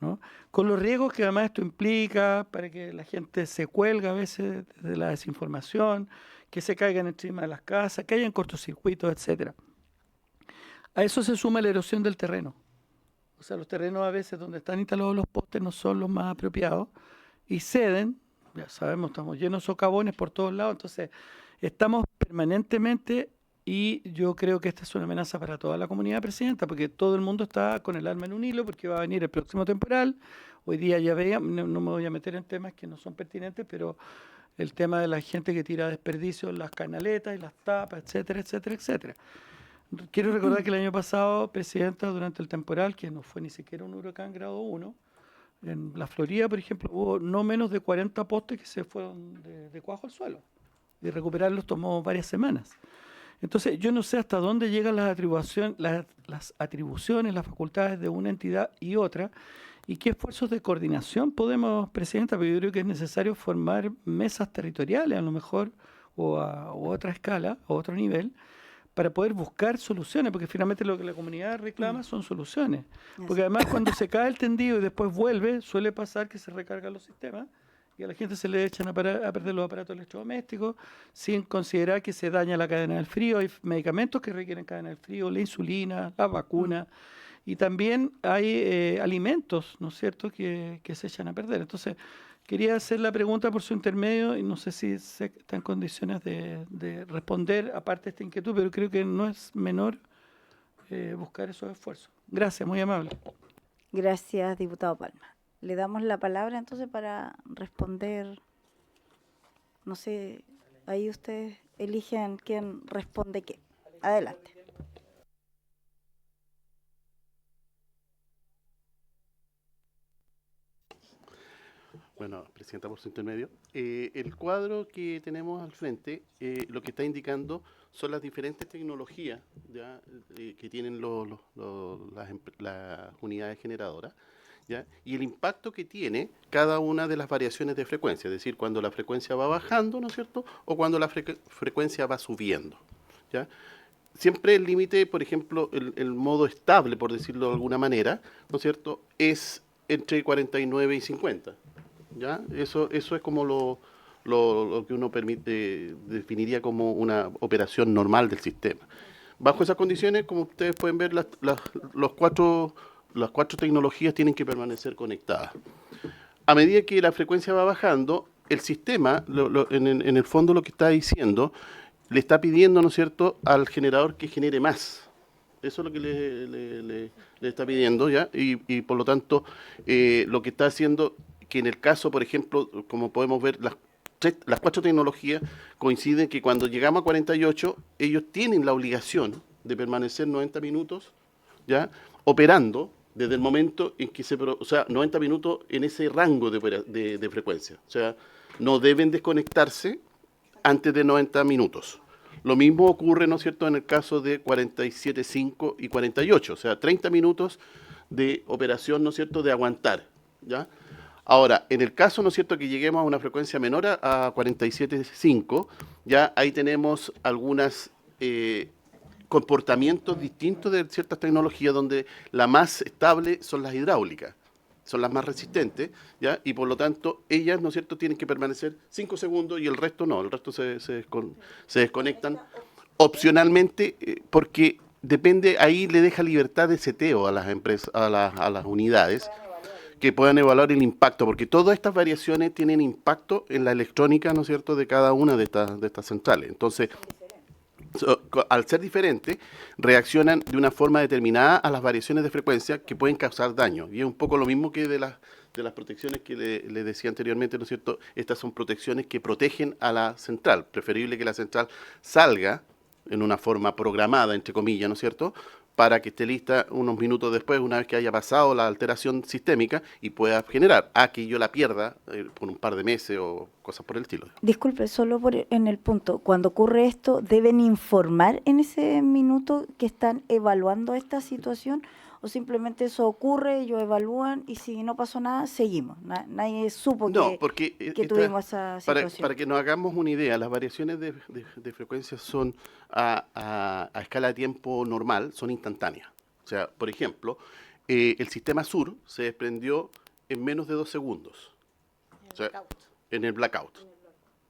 ¿no? Con los riesgos que además esto implica para que la gente se cuelga a veces de la desinformación, que se caigan encima de las casas, que hayan cortocircuitos, etcétera. A eso se suma la erosión del terreno. O sea, los terrenos a veces donde están instalados los postes no son los más apropiados y ceden, ya sabemos, estamos llenos de socavones por todos lados, entonces estamos permanentemente, y yo creo que esta es una amenaza para toda la comunidad, presidenta, porque todo el mundo está con el alma en un hilo porque va a venir el próximo temporal. Hoy día ya veíamos, no me voy a meter en temas que no son pertinentes, pero el tema de la gente que tira desperdicios en las canaletas y las tapas, etcétera, etcétera, etcétera. Quiero recordar que el año pasado, presidenta, durante el temporal, que no fue ni siquiera un huracán grado 1, en la Florida, por ejemplo, hubo no menos de 40 postes que se fueron de cuajo al suelo. Y recuperarlos tomó varias semanas. Entonces, yo no sé hasta dónde llegan las atribuciones, las facultades de una entidad y otra, y qué esfuerzos de coordinación podemos, presidenta, pero yo creo que es necesario formar mesas territoriales, a lo mejor, o a otra escala, o a otro nivel, para poder buscar soluciones, porque finalmente lo que la comunidad reclama son soluciones. Porque además cuando se cae el tendido y después vuelve, suele pasar que se recargan los sistemas y a la gente se le echan a perder los aparatos electrodomésticos sin considerar que se daña la cadena del frío. Hay medicamentos que requieren cadena del frío, la insulina, la vacuna, y también hay alimentos, ¿no es cierto?, que se echan a perder. Entonces, quería hacer la pregunta por su intermedio y no sé si se está en condiciones de responder aparte de esta inquietud, pero creo que no es menor buscar esos esfuerzos. Gracias, muy amable. Gracias, diputado Palma. Le damos la palabra entonces para responder. No sé, ahí ustedes eligen quién responde qué. Adelante. Bueno, presidenta, por su intermedio. El cuadro que tenemos al frente, lo que está indicando son las diferentes tecnologías ¿ya? Que tienen las unidades generadoras, ¿ya? Y el impacto que tiene cada una de las variaciones de frecuencia, es decir, cuando la frecuencia va bajando, ¿no es cierto?, o cuando la frecuencia va subiendo, ¿ya? Siempre el límite, por ejemplo, el modo estable, por decirlo de alguna manera, ¿no es cierto?, es entre 49 y 50. ¿Ya? Eso es como lo que uno definiría como una operación normal del sistema. Bajo esas condiciones, como ustedes pueden ver, las cuatro tecnologías tienen que permanecer conectadas. A medida que la frecuencia va bajando, el sistema, en el fondo lo que está diciendo, le está pidiendo, ¿no es cierto?, al generador que genere más. Eso es lo que le está pidiendo, ¿ya? Y por lo tanto, lo que está haciendo, que en el caso, por ejemplo, como podemos ver, las cuatro tecnologías coinciden que cuando llegamos a 48, ellos tienen la obligación de permanecer 90 minutos, ¿ya?, operando desde el momento en que o sea, 90 minutos en ese rango de frecuencia. O sea, no deben desconectarse antes de 90 minutos. Lo mismo ocurre, ¿no es cierto?, en el caso de 47.5 y 48, o sea, 30 minutos de operación, ¿no es cierto?, de aguantar, ¿ya? Ahora, en el caso, ¿no es cierto?, que lleguemos a una frecuencia menor a 47.5, ya ahí tenemos algunos comportamientos distintos de ciertas tecnologías donde la más estable son las hidráulicas, son las más resistentes, ¿ya? Y por lo tanto, ellas, ¿no es cierto?, tienen que permanecer 5 segundos y el resto no, el resto se desconectan opcionalmente porque depende, ahí le deja libertad de seteo a las empresas, a las unidades, que puedan evaluar el impacto, porque todas estas variaciones tienen impacto en la electrónica, ¿no es cierto?, de cada una de estas centrales. Entonces, al ser diferentes, reaccionan de una forma determinada a las variaciones de frecuencia que pueden causar daño. Y es un poco lo mismo que de las protecciones que le decía anteriormente, ¿no es cierto? Estas son protecciones que protegen a la central. Preferible que la central salga en una forma programada, entre comillas, ¿no es cierto?, para que esté lista unos minutos después, una vez que haya pasado la alteración sistémica y pueda generar, a que yo la pierda por un par de meses o cosas por el estilo. Disculpe, solo en el punto, cuando ocurre esto, ¿deben informar en ese minuto que están evaluando esta situación? ¿O simplemente eso ocurre, ellos evalúan y si no pasó nada, seguimos? Nadie supo que tuvimos esa situación. Para que nos hagamos una idea, las variaciones de frecuencia son a escala de tiempo normal, son instantáneas. O sea, por ejemplo, el sistema sur se desprendió en menos de 2 segundos. En el blackout.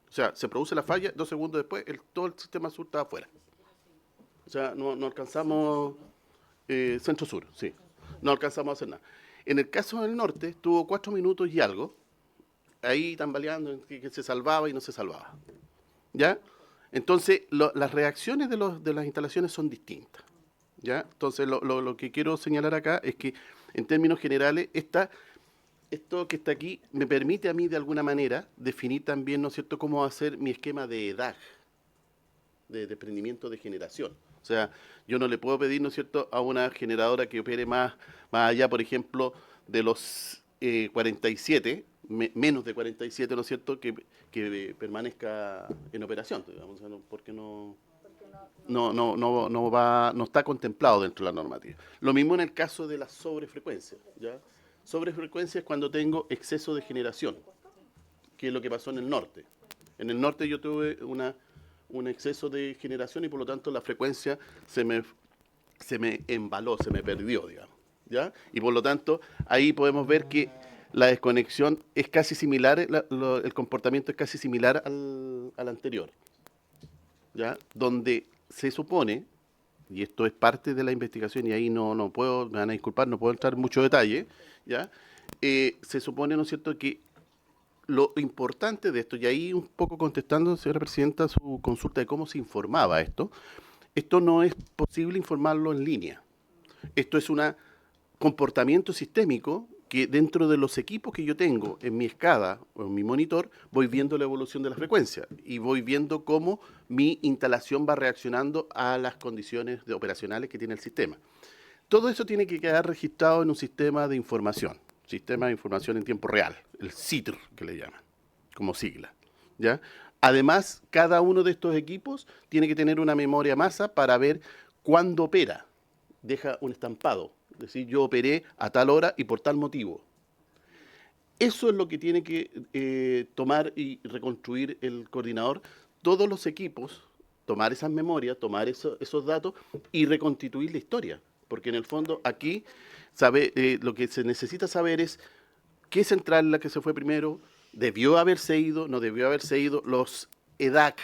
O sea, se produce la falla, 2 segundos después, todo el sistema sur estaba afuera. O sea, no alcanzamos... centro-sur, sí. No alcanzamos a hacer nada. En el caso del norte, estuvo 4 minutos y algo, ahí tambaleando, que se salvaba y no se salvaba. ¿Ya? Entonces, las reacciones de las instalaciones son distintas. ¿Ya? Entonces, lo que quiero señalar acá es que, en términos generales, esto que está aquí me permite a mí, de alguna manera, definir también, ¿no es cierto?, cómo va a ser mi esquema de edad, de desprendimiento de generación. O sea, yo no le puedo pedir, ¿no es cierto?, a una generadora que opere más allá, por ejemplo, de los 47, menos de 47, ¿no es cierto?, que permanezca en operación, digamos, porque no está contemplado dentro de la normativa. Lo mismo en el caso de la sobrefrecuencia, ¿ya? Sobrefrecuencia es cuando tengo exceso de generación, que es lo que pasó en el norte. En el norte yo tuve un exceso de generación y por lo tanto la frecuencia se me embaló, se me perdió, digamos, ¿ya? Y por lo tanto ahí podemos ver que la desconexión es casi similar, el comportamiento es casi similar al anterior, ¿ya? Donde se supone, y esto es parte de la investigación y ahí no puedo, me van a disculpar, no puedo entrar en mucho detalle, ¿ya? Se supone, ¿no es cierto?, que lo importante de esto, y ahí un poco contestando, señora presidenta, su consulta de cómo se informaba esto no es posible informarlo en línea. Esto es un comportamiento sistémico que dentro de los equipos que yo tengo en mi escala o en mi monitor, voy viendo la evolución de la frecuencia y voy viendo cómo mi instalación va reaccionando a las condiciones operacionales que tiene el sistema. Todo eso tiene que quedar registrado en un sistema de información. Sistema de Información en Tiempo Real, el SITR, que le llaman, como sigla, ¿ya? Además, cada uno de estos equipos tiene que tener una memoria masa para ver cuándo opera. Deja un estampado, es decir, yo operé a tal hora y por tal motivo. Eso es lo que tiene que tomar y reconstruir el coordinador. Todos los equipos, tomar esas memorias, tomar esos datos y reconstituir la historia. Porque en el fondo aquí lo que se necesita saber es qué central es la que se fue primero, ¿Debió haberse ido? ¿No debió haberse ido? Los EDAC,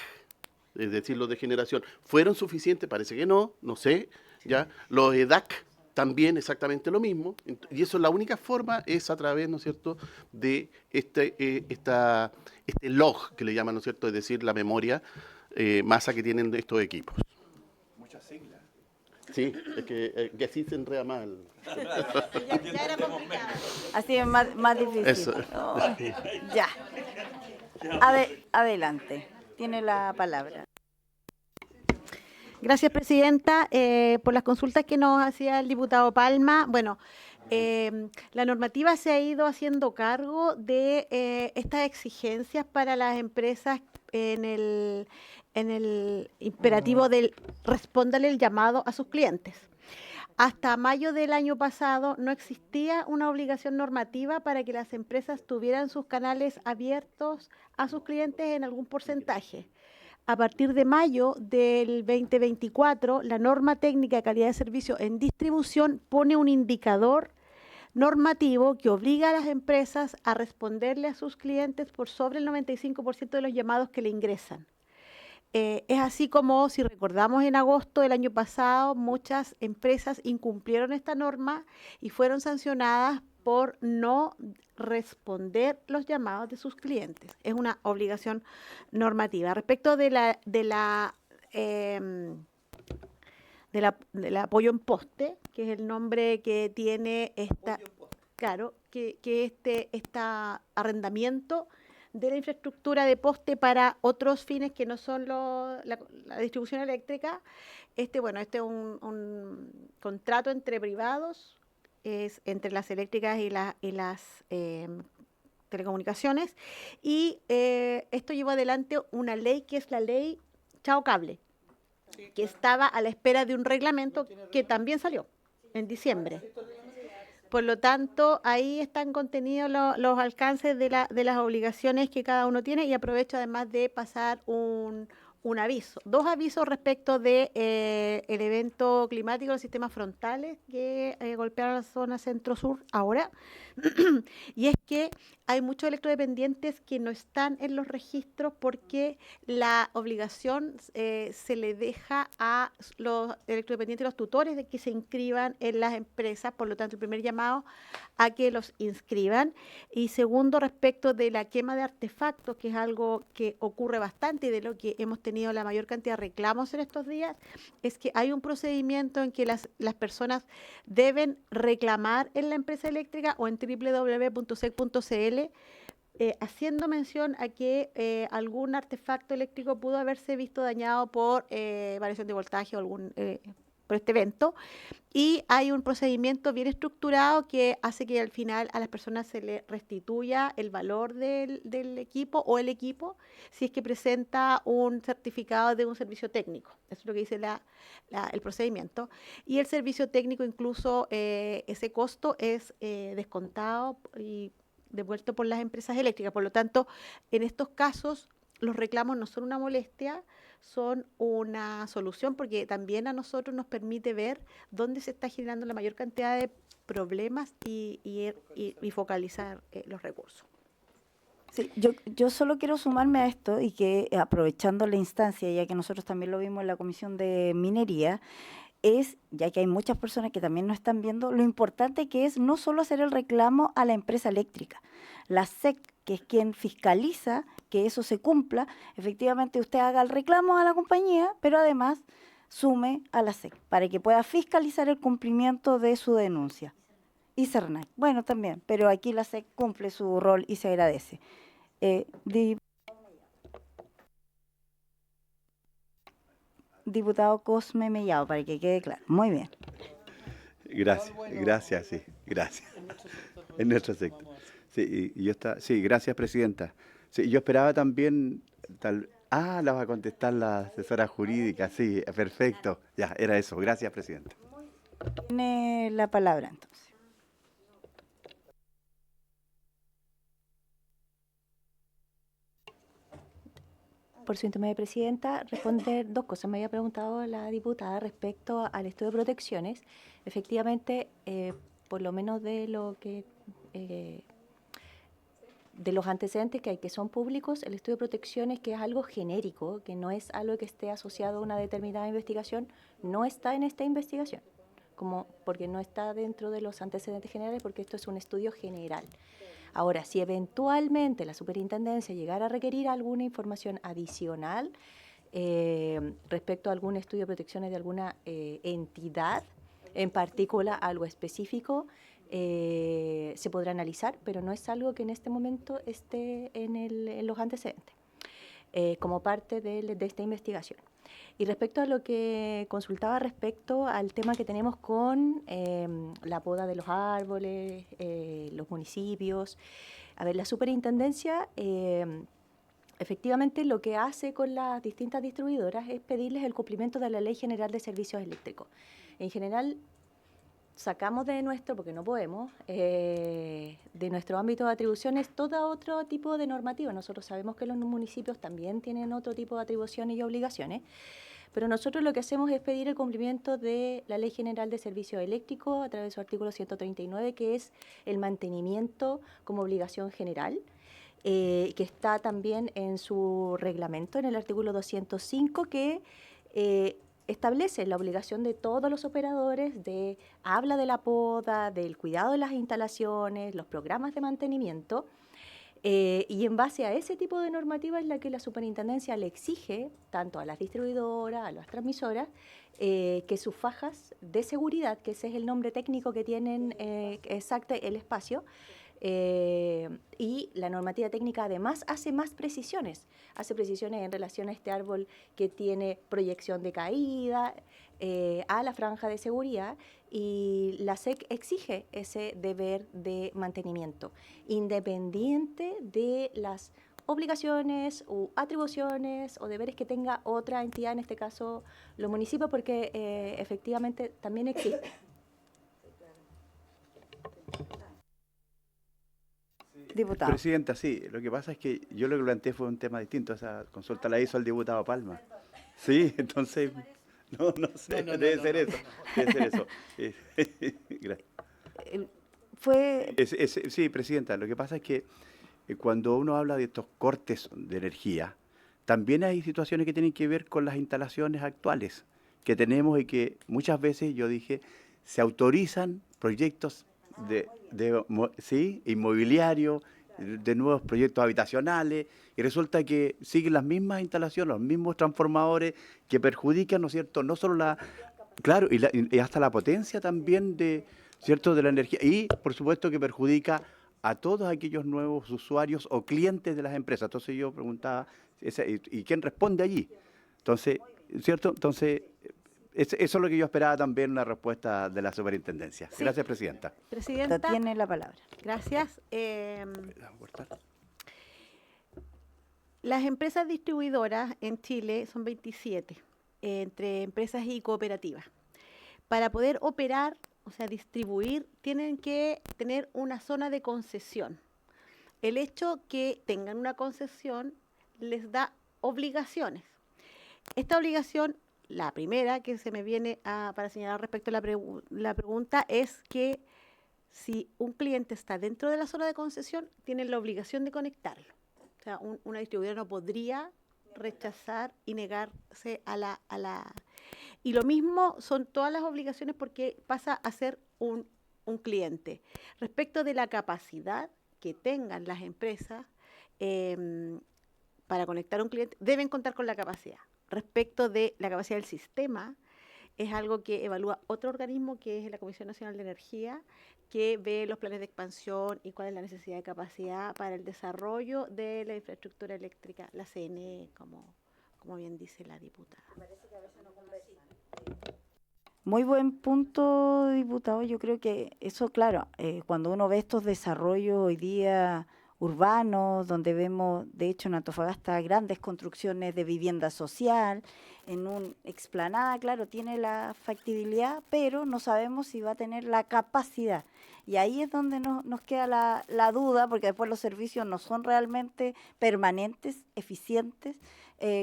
es decir, los de generación, ¿fueron suficientes? Parece que no, no sé, ¿ya? Los EDAC también exactamente lo mismo, y eso, la única forma es a través, ¿no es cierto?, de este log que le llaman, ¿no es cierto?, es decir, la memoria masa que tienen estos equipos. Muchas siglas. Sí, es que así se enreda mal. Ya era complicado. Así es más difícil. Eso. Oh, ya. Adelante. Tiene la palabra. Gracias, presidenta, por las consultas que nos hacía el diputado Palma. Bueno, la normativa se ha ido haciendo cargo de estas exigencias para las empresas en el imperativo del respóndale el llamado a sus clientes. Hasta mayo del año pasado no existía una obligación normativa para que las empresas tuvieran sus canales abiertos a sus clientes en algún porcentaje. A partir de mayo del 2024, la norma técnica de calidad de servicio en distribución pone un indicador normativo que obliga a las empresas a responderle a sus clientes por sobre el 95% de los llamados que le ingresan. Es así como, si recordamos, en agosto del año pasado, muchas empresas incumplieron esta norma y fueron sancionadas por no responder los llamados de sus clientes. Es una obligación normativa. Respecto del apoyo en poste, que es el nombre que tiene esta, claro, que está arrendamiento de la infraestructura de poste para otros fines que no son la distribución eléctrica. Este es un contrato entre privados, es entre las eléctricas y las telecomunicaciones, y esto llevó adelante una ley que es la ley Chao Cable, que estaba a la espera de un reglamento que también salió en diciembre. Por lo tanto, ahí están contenidos los alcances de las obligaciones que cada uno tiene, y aprovecho además de pasar un aviso, 2 avisos respecto de el evento climático de los sistemas frontales que golpearon la zona centro-sur ahora. Y es que hay muchos electrodependientes que no están en los registros porque la obligación se le deja a los electrodependientes, los tutores, de que se inscriban en las empresas. Por lo tanto, el primer llamado a que los inscriban. Y segundo, respecto de la quema de artefactos, que es algo que ocurre bastante y de lo que hemos tenido la mayor cantidad de reclamos en estos días, es que hay un procedimiento en que las personas deben reclamar en la empresa eléctrica o en www.sec.cl, haciendo mención a que algún artefacto eléctrico pudo haberse visto dañado por variación de voltaje o por este evento, y hay un procedimiento bien estructurado que hace que al final a las personas se le restituya el valor del equipo o el equipo si es que presenta un certificado de un servicio técnico. Eso es lo que dice el procedimiento. Y el servicio técnico, incluso ese costo es descontado y devuelto por las empresas eléctricas. Por lo tanto, en estos casos, los reclamos no son una molestia, son una solución, porque también a nosotros nos permite ver dónde se está generando la mayor cantidad de problemas y focalizar los recursos. Sí, yo solo quiero sumarme a esto, y que aprovechando la instancia, ya que nosotros también lo vimos en la Comisión de Minería, ya que hay muchas personas que también nos están viendo, lo importante que es no solo hacer el reclamo a la empresa eléctrica, la SEC, que es quien fiscaliza que eso se cumpla. Efectivamente, usted haga el reclamo a la compañía, pero además sume a la SEC para que pueda fiscalizar el cumplimiento de su denuncia. Y CERNAC, bueno, también, pero aquí la SEC cumple su rol y se agradece. Diputado Cosme Mellado, para que quede claro. Muy bien. Gracias, sí, gracias. En nuestro sector. Sí, gracias, presidenta. Sí, yo esperaba también la va a contestar la asesora jurídica, sí, perfecto. Ya, era eso. Gracias, presidenta. Tiene la palabra, entonces. Por su intermedio, presidenta, responder 2 cosas. Me había preguntado la diputada respecto al estudio de protecciones. Efectivamente, por lo menos de lo que de los antecedentes que hay, que son públicos, el estudio de protecciones, que es algo genérico, que no es algo que esté asociado a una determinada investigación, no está en esta investigación, porque no está dentro de los antecedentes generales, porque esto es un estudio general. Ahora, si eventualmente la superintendencia llegara a requerir alguna información adicional respecto a algún estudio de protecciones de alguna entidad, en particular algo específico, se podrá analizar, pero no es algo que en este momento esté en los antecedentes, como parte de esta investigación. Y respecto a lo que consultaba respecto al tema que tenemos con la poda de los árboles, los municipios, a ver, la superintendencia efectivamente lo que hace con las distintas distribuidoras es pedirles el cumplimiento de la Ley General de Servicios Eléctricos. En general, sacamos de nuestro, porque no podemos, de nuestro ámbito de atribuciones todo otro tipo de normativa. Nosotros sabemos que los municipios también tienen otro tipo de atribuciones y obligaciones, pero nosotros lo que hacemos es pedir el cumplimiento de la Ley General de Servicios Eléctricos a través de su artículo 139, que es el mantenimiento como obligación general, que está también en su reglamento, en el artículo 205, que establece la obligación de todos los operadores habla de la poda, del cuidado de las instalaciones, los programas de mantenimiento, y en base a ese tipo de normativa es la que la superintendencia le exige tanto a las distribuidoras, a las transmisoras, que sus fajas de seguridad, que ese es el nombre técnico que tienen exacto el espacio, y la normativa técnica además hace precisiones en relación a este árbol que tiene proyección de caída, a la franja de seguridad, y la SEC exige ese deber de mantenimiento, independiente de las obligaciones u atribuciones o deberes que tenga otra entidad, en este caso los municipios, porque efectivamente también existe. Diputado. Presidenta, sí, lo que pasa es que yo lo que planteé fue un tema distinto. Esa consulta la hizo el diputado Palma. Sí, entonces, no sé, debe ser eso. Gracias. Sí, Presidenta, lo que pasa es que cuando uno habla de estos cortes de energía, también hay situaciones que tienen que ver con las instalaciones actuales que tenemos y que muchas veces, yo dije, se autorizan proyectos inmobiliarios, de nuevos proyectos habitacionales, y resulta que siguen las mismas instalaciones, los mismos transformadores que perjudican, ¿no es cierto?, no solo y hasta la potencia también de la energía, y por supuesto que perjudica a todos aquellos nuevos usuarios o clientes de las empresas. Entonces yo preguntaba, ¿y quién responde allí? Entonces, ¿cierto? Entonces, eso es lo que yo esperaba también, una respuesta de la superintendencia. Sí. Gracias, Presidenta. Presidenta, tiene la palabra. Gracias. Las empresas distribuidoras en Chile son 27, entre empresas y cooperativas. Para poder operar, o sea, distribuir, tienen que tener una zona de concesión. El hecho que tengan una concesión les da obligaciones. Esta obligación, la primera que se me viene para señalar respecto a la pregunta, es que si un cliente está dentro de la zona de concesión, tienen la obligación de conectarlo. O sea, una distribuidora no podría rechazar y negarse a la... Y lo mismo son todas las obligaciones porque pasa a ser un cliente. Respecto de la capacidad que tengan las empresas para conectar a un cliente, deben contar con la capacidad. Respecto de la capacidad del sistema, es algo que evalúa otro organismo que es la Comisión Nacional de Energía, que ve los planes de expansión y cuál es la necesidad de capacidad para el desarrollo de la infraestructura eléctrica, la CNE, como bien dice la diputada. Muy buen punto, diputado. Yo creo que eso, claro, cuando uno ve estos desarrollos hoy día urbanos, donde vemos, de hecho, en Antofagasta grandes construcciones de vivienda social, en una explanada, claro, tiene la factibilidad, pero no sabemos si va a tener la capacidad. Y ahí es donde nos queda la duda, porque después los servicios no son realmente permanentes, eficientes,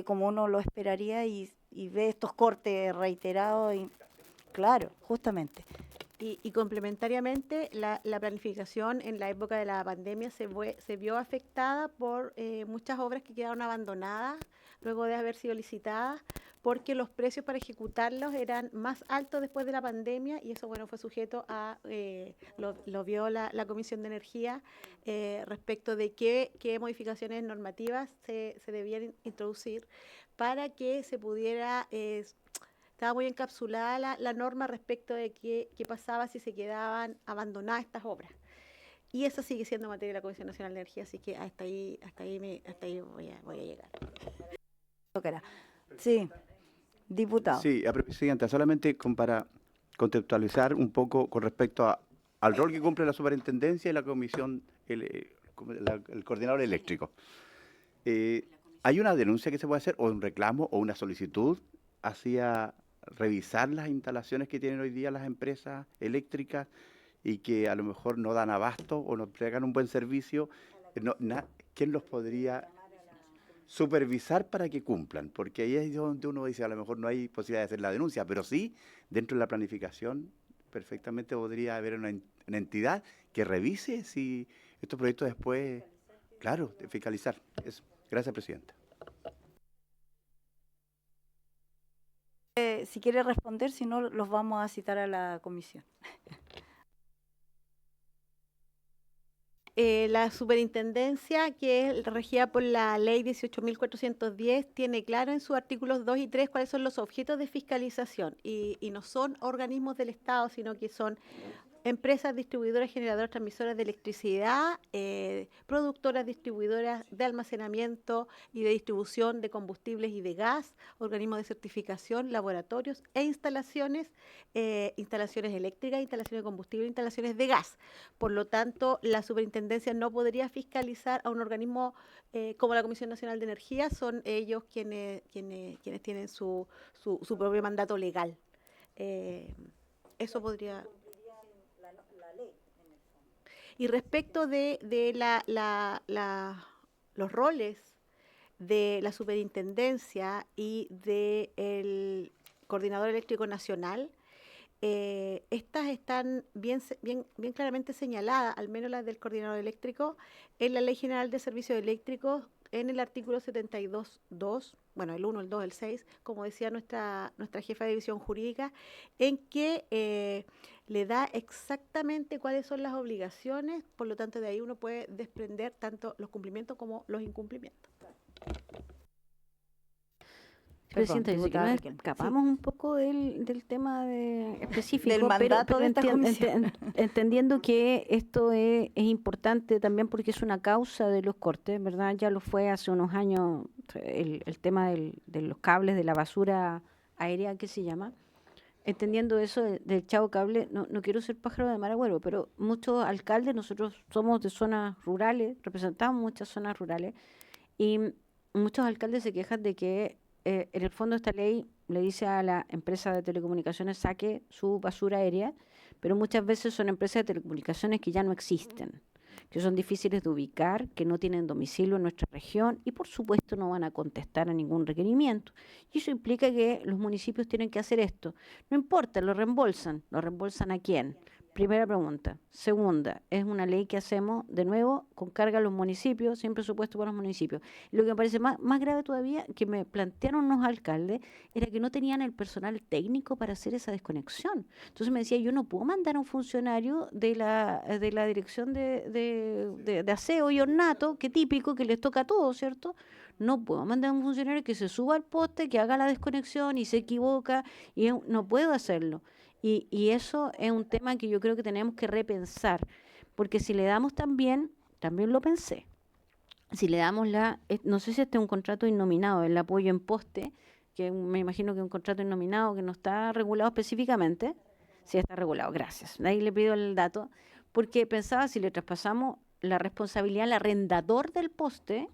como uno lo esperaría, y ve estos cortes reiterados. Y claro, justamente. Y complementariamente, la planificación en la época de la pandemia se vio afectada por muchas obras que quedaron abandonadas luego de haber sido licitadas, porque los precios para ejecutarlos eran más altos después de la pandemia, y eso, bueno, fue sujeto a, lo vio la Comisión de Energía respecto de qué modificaciones normativas se debían introducir para que se pudiera... Estaba muy encapsulada la norma respecto de qué pasaba si se quedaban abandonadas estas obras. Y eso sigue siendo materia de la Comisión Nacional de Energía, así que hasta ahí voy a llegar. Sí, diputado. Sí, Presidenta, solamente para contextualizar un poco con respecto al rol que cumple la superintendencia y la comisión, el coordinador eléctrico. ¿Hay una denuncia que se puede hacer, o un reclamo, o una solicitud hacia revisar las instalaciones que tienen hoy día las empresas eléctricas y que a lo mejor no dan abasto o no entregan un buen servicio? ¿Quién los podría supervisar para que cumplan? Porque ahí es donde uno dice, a lo mejor no hay posibilidad de hacer la denuncia, pero sí, dentro de la planificación, perfectamente podría haber una entidad que revise si estos proyectos después, claro, de fiscalizar. Eso. Gracias, Presidenta. Si quiere responder, si no, los vamos a citar a la comisión. La superintendencia, que es regida por la ley 18.410, tiene claro en sus artículos 2 y 3 cuáles son los objetos de fiscalización, y no son organismos del Estado, sino que son empresas distribuidoras, generadoras, transmisoras de electricidad, productoras, distribuidoras de almacenamiento y de distribución de combustibles y de gas, organismos de certificación, laboratorios e instalaciones eléctricas, instalaciones de combustible, instalaciones de gas. Por lo tanto, la superintendencia no podría fiscalizar a un organismo como la Comisión Nacional de Energía. Son ellos quienes tienen su propio mandato legal. Eso podría... Y respecto de los roles de la superintendencia y del Coordinador Eléctrico Nacional, estas están bien claramente señaladas, al menos las del Coordinador Eléctrico, en la Ley General de Servicios Eléctricos, en el artículo 72.2, bueno, el 1, el 2, el 6, como decía nuestra jefa de división jurídica, en que le da exactamente cuáles son las obligaciones, por lo tanto de ahí uno puede desprender tanto los cumplimientos como los incumplimientos. Presidenta, Perdón, dice que diputada nos Riquelme. escapamos un poco del tema específico, Del mandato de esta comisión. Entendiendo que esto es importante también porque es una causa de los cortes, ¿verdad? Ya lo fue hace unos años el tema de los cables de la basura aérea, que se llama. Entendiendo eso del Chavo Cable, no quiero ser pájaro de mal agüero, pero muchos alcaldes, nosotros somos de zonas rurales, representamos muchas zonas rurales, y muchos alcaldes se quejan de que en el fondo esta ley le dice a la empresa de telecomunicaciones saque su basura aérea, pero muchas veces son empresas de telecomunicaciones que ya no existen, que son difíciles de ubicar, que no tienen domicilio en nuestra región y por supuesto no van a contestar a ningún requerimiento. Y eso implica que los municipios tienen que hacer esto. No importa, lo reembolsan. ¿Lo reembolsan a quién? Primera pregunta. Segunda, es una ley que hacemos, de nuevo, con carga a los municipios, sin presupuesto para los municipios. Lo que me parece más grave todavía, que me plantearon unos alcaldes, era que no tenían el personal técnico para hacer esa desconexión. Entonces me decía, yo no puedo mandar a un funcionario de la dirección de aseo y ornato, que típico, que les toca a todos, ¿cierto? No puedo mandar a un funcionario que se suba al poste, que haga la desconexión y se equivoca, y no puedo hacerlo. Y eso es un tema que yo creo que tenemos que repensar, porque si le damos también lo pensé, si le damos no sé si este es un contrato innominado, el apoyo en poste, que me imagino que es un contrato innominado que no está regulado específicamente. Sí está regulado, gracias. Ahí le pido el dato, porque pensaba si le traspasamos la responsabilidad al arrendador del poste,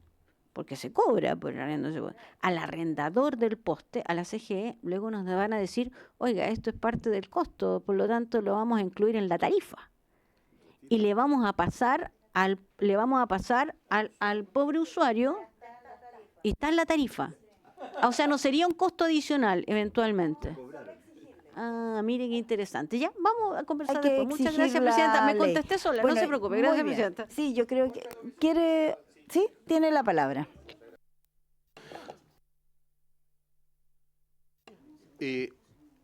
porque se cobra por el arrendador, al arrendador del poste, a la CGE, luego nos van a decir, oiga, esto es parte del costo, por lo tanto lo vamos a incluir en la tarifa. Y le vamos a pasar al pobre usuario, y está en la tarifa. O sea, no sería un costo adicional, eventualmente. Ah, miren qué interesante. Ya, vamos a conversar Hay que después. Muchas exigir gracias, presidenta. la Me ley. contesté sola, Bueno, no se preocupe. muy Gracias, bien. presidenta. Sí, yo creo que quiere, sí, tiene la palabra.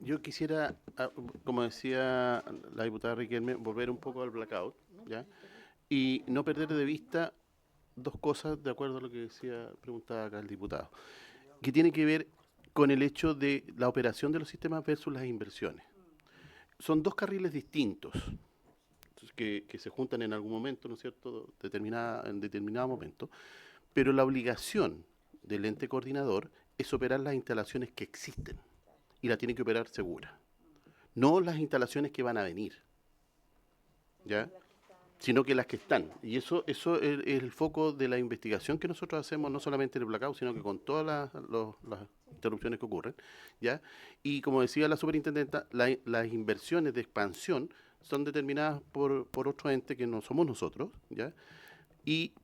Yo quisiera, como decía la diputada Riquelme, volver un poco al blackout, ¿ya? Y no perder de vista dos cosas, de acuerdo a lo que preguntaba acá el diputado, que tiene que ver con el hecho de la operación de los sistemas versus las inversiones. Son dos carriles distintos que se juntan en algún momento, ¿no es cierto?, en determinado momento, pero la obligación del ente coordinador es operar las instalaciones que existen y la tiene que operar segura, no las instalaciones que van a venir, ¿ya?, sino que las que están. Y eso es el foco de la investigación que nosotros hacemos, no solamente en el blackout, sino que con todas las interrupciones que ocurren, ¿ya? Y como decía la superintendenta, las inversiones de expansión son determinadas por otro ente que no somos nosotros, ¿ya?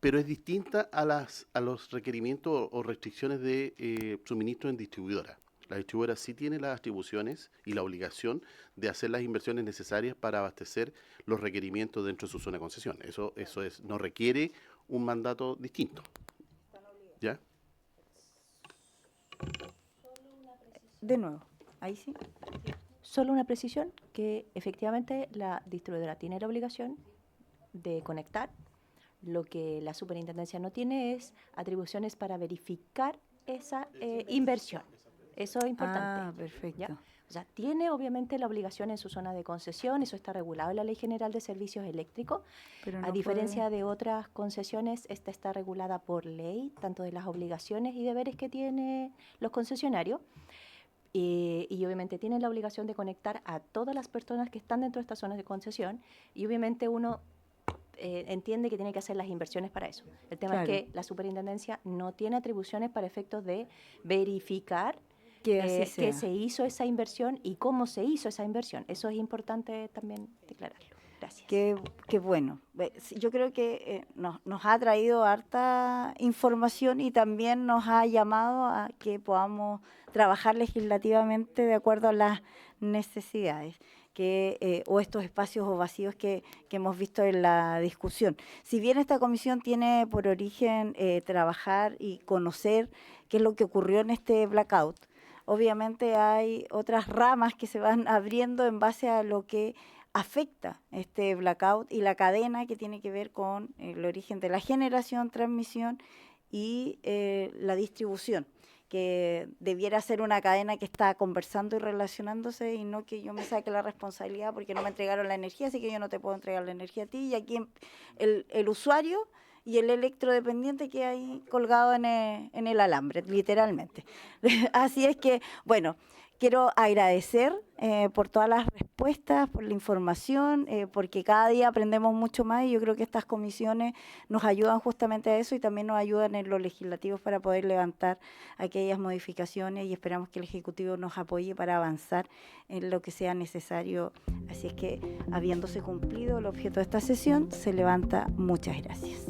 Pero es distinta a los requerimientos o restricciones de suministro en distribuidora. La distribuidora sí tiene las atribuciones y la obligación de hacer las inversiones necesarias para abastecer los requerimientos dentro de su zona de concesión. Eso no requiere un mandato distinto. ¿Ya? De nuevo, ahí sí. Solo una precisión, que efectivamente la distribuidora tiene la obligación de conectar. Lo que la superintendencia no tiene es atribuciones para verificar esa inversión. Eso es importante. Ah, perfecto. ¿Ya? O sea, tiene obviamente la obligación en su zona de concesión, eso está regulado en la Ley General de Servicios Eléctricos. Pero A no diferencia de otras concesiones, esta está regulada por ley, tanto de las obligaciones y deberes que tienen los concesionarios. Y obviamente tienen la obligación de conectar a todas las personas que están dentro de estas zonas de concesión. Y obviamente uno entiende que tiene que hacer las inversiones para eso. El tema Claro. es que la superintendencia no tiene atribuciones para efectos de verificar Que así sea. que se hizo esa inversión y cómo se hizo esa inversión. Eso es importante también declararlo. Gracias. Qué bueno. Sí, yo creo que nos ha traído harta información y también nos ha llamado a que podamos trabajar legislativamente de acuerdo a las necesidades o estos espacios o vacíos que hemos visto en la discusión. Si bien esta comisión tiene por origen trabajar y conocer qué es lo que ocurrió en este blackout, obviamente hay otras ramas que se van abriendo en base a lo que afecta este blackout y la cadena que tiene que ver con el origen de la generación, transmisión y la distribución, que debiera ser una cadena que está conversando y relacionándose y no que yo me saque la responsabilidad porque no me entregaron la energía, así que yo no te puedo entregar la energía a ti, y aquí el usuario y el electrodependiente que hay colgado en el alambre, literalmente. Así es que, bueno, quiero agradecer por todas las respuestas, por la información, porque cada día aprendemos mucho más y yo creo que estas comisiones nos ayudan justamente a eso y también nos ayudan en los legislativos para poder levantar aquellas modificaciones y esperamos que el Ejecutivo nos apoye para avanzar en lo que sea necesario. Así es que, habiéndose cumplido el objeto de esta sesión, se levanta. Muchas gracias.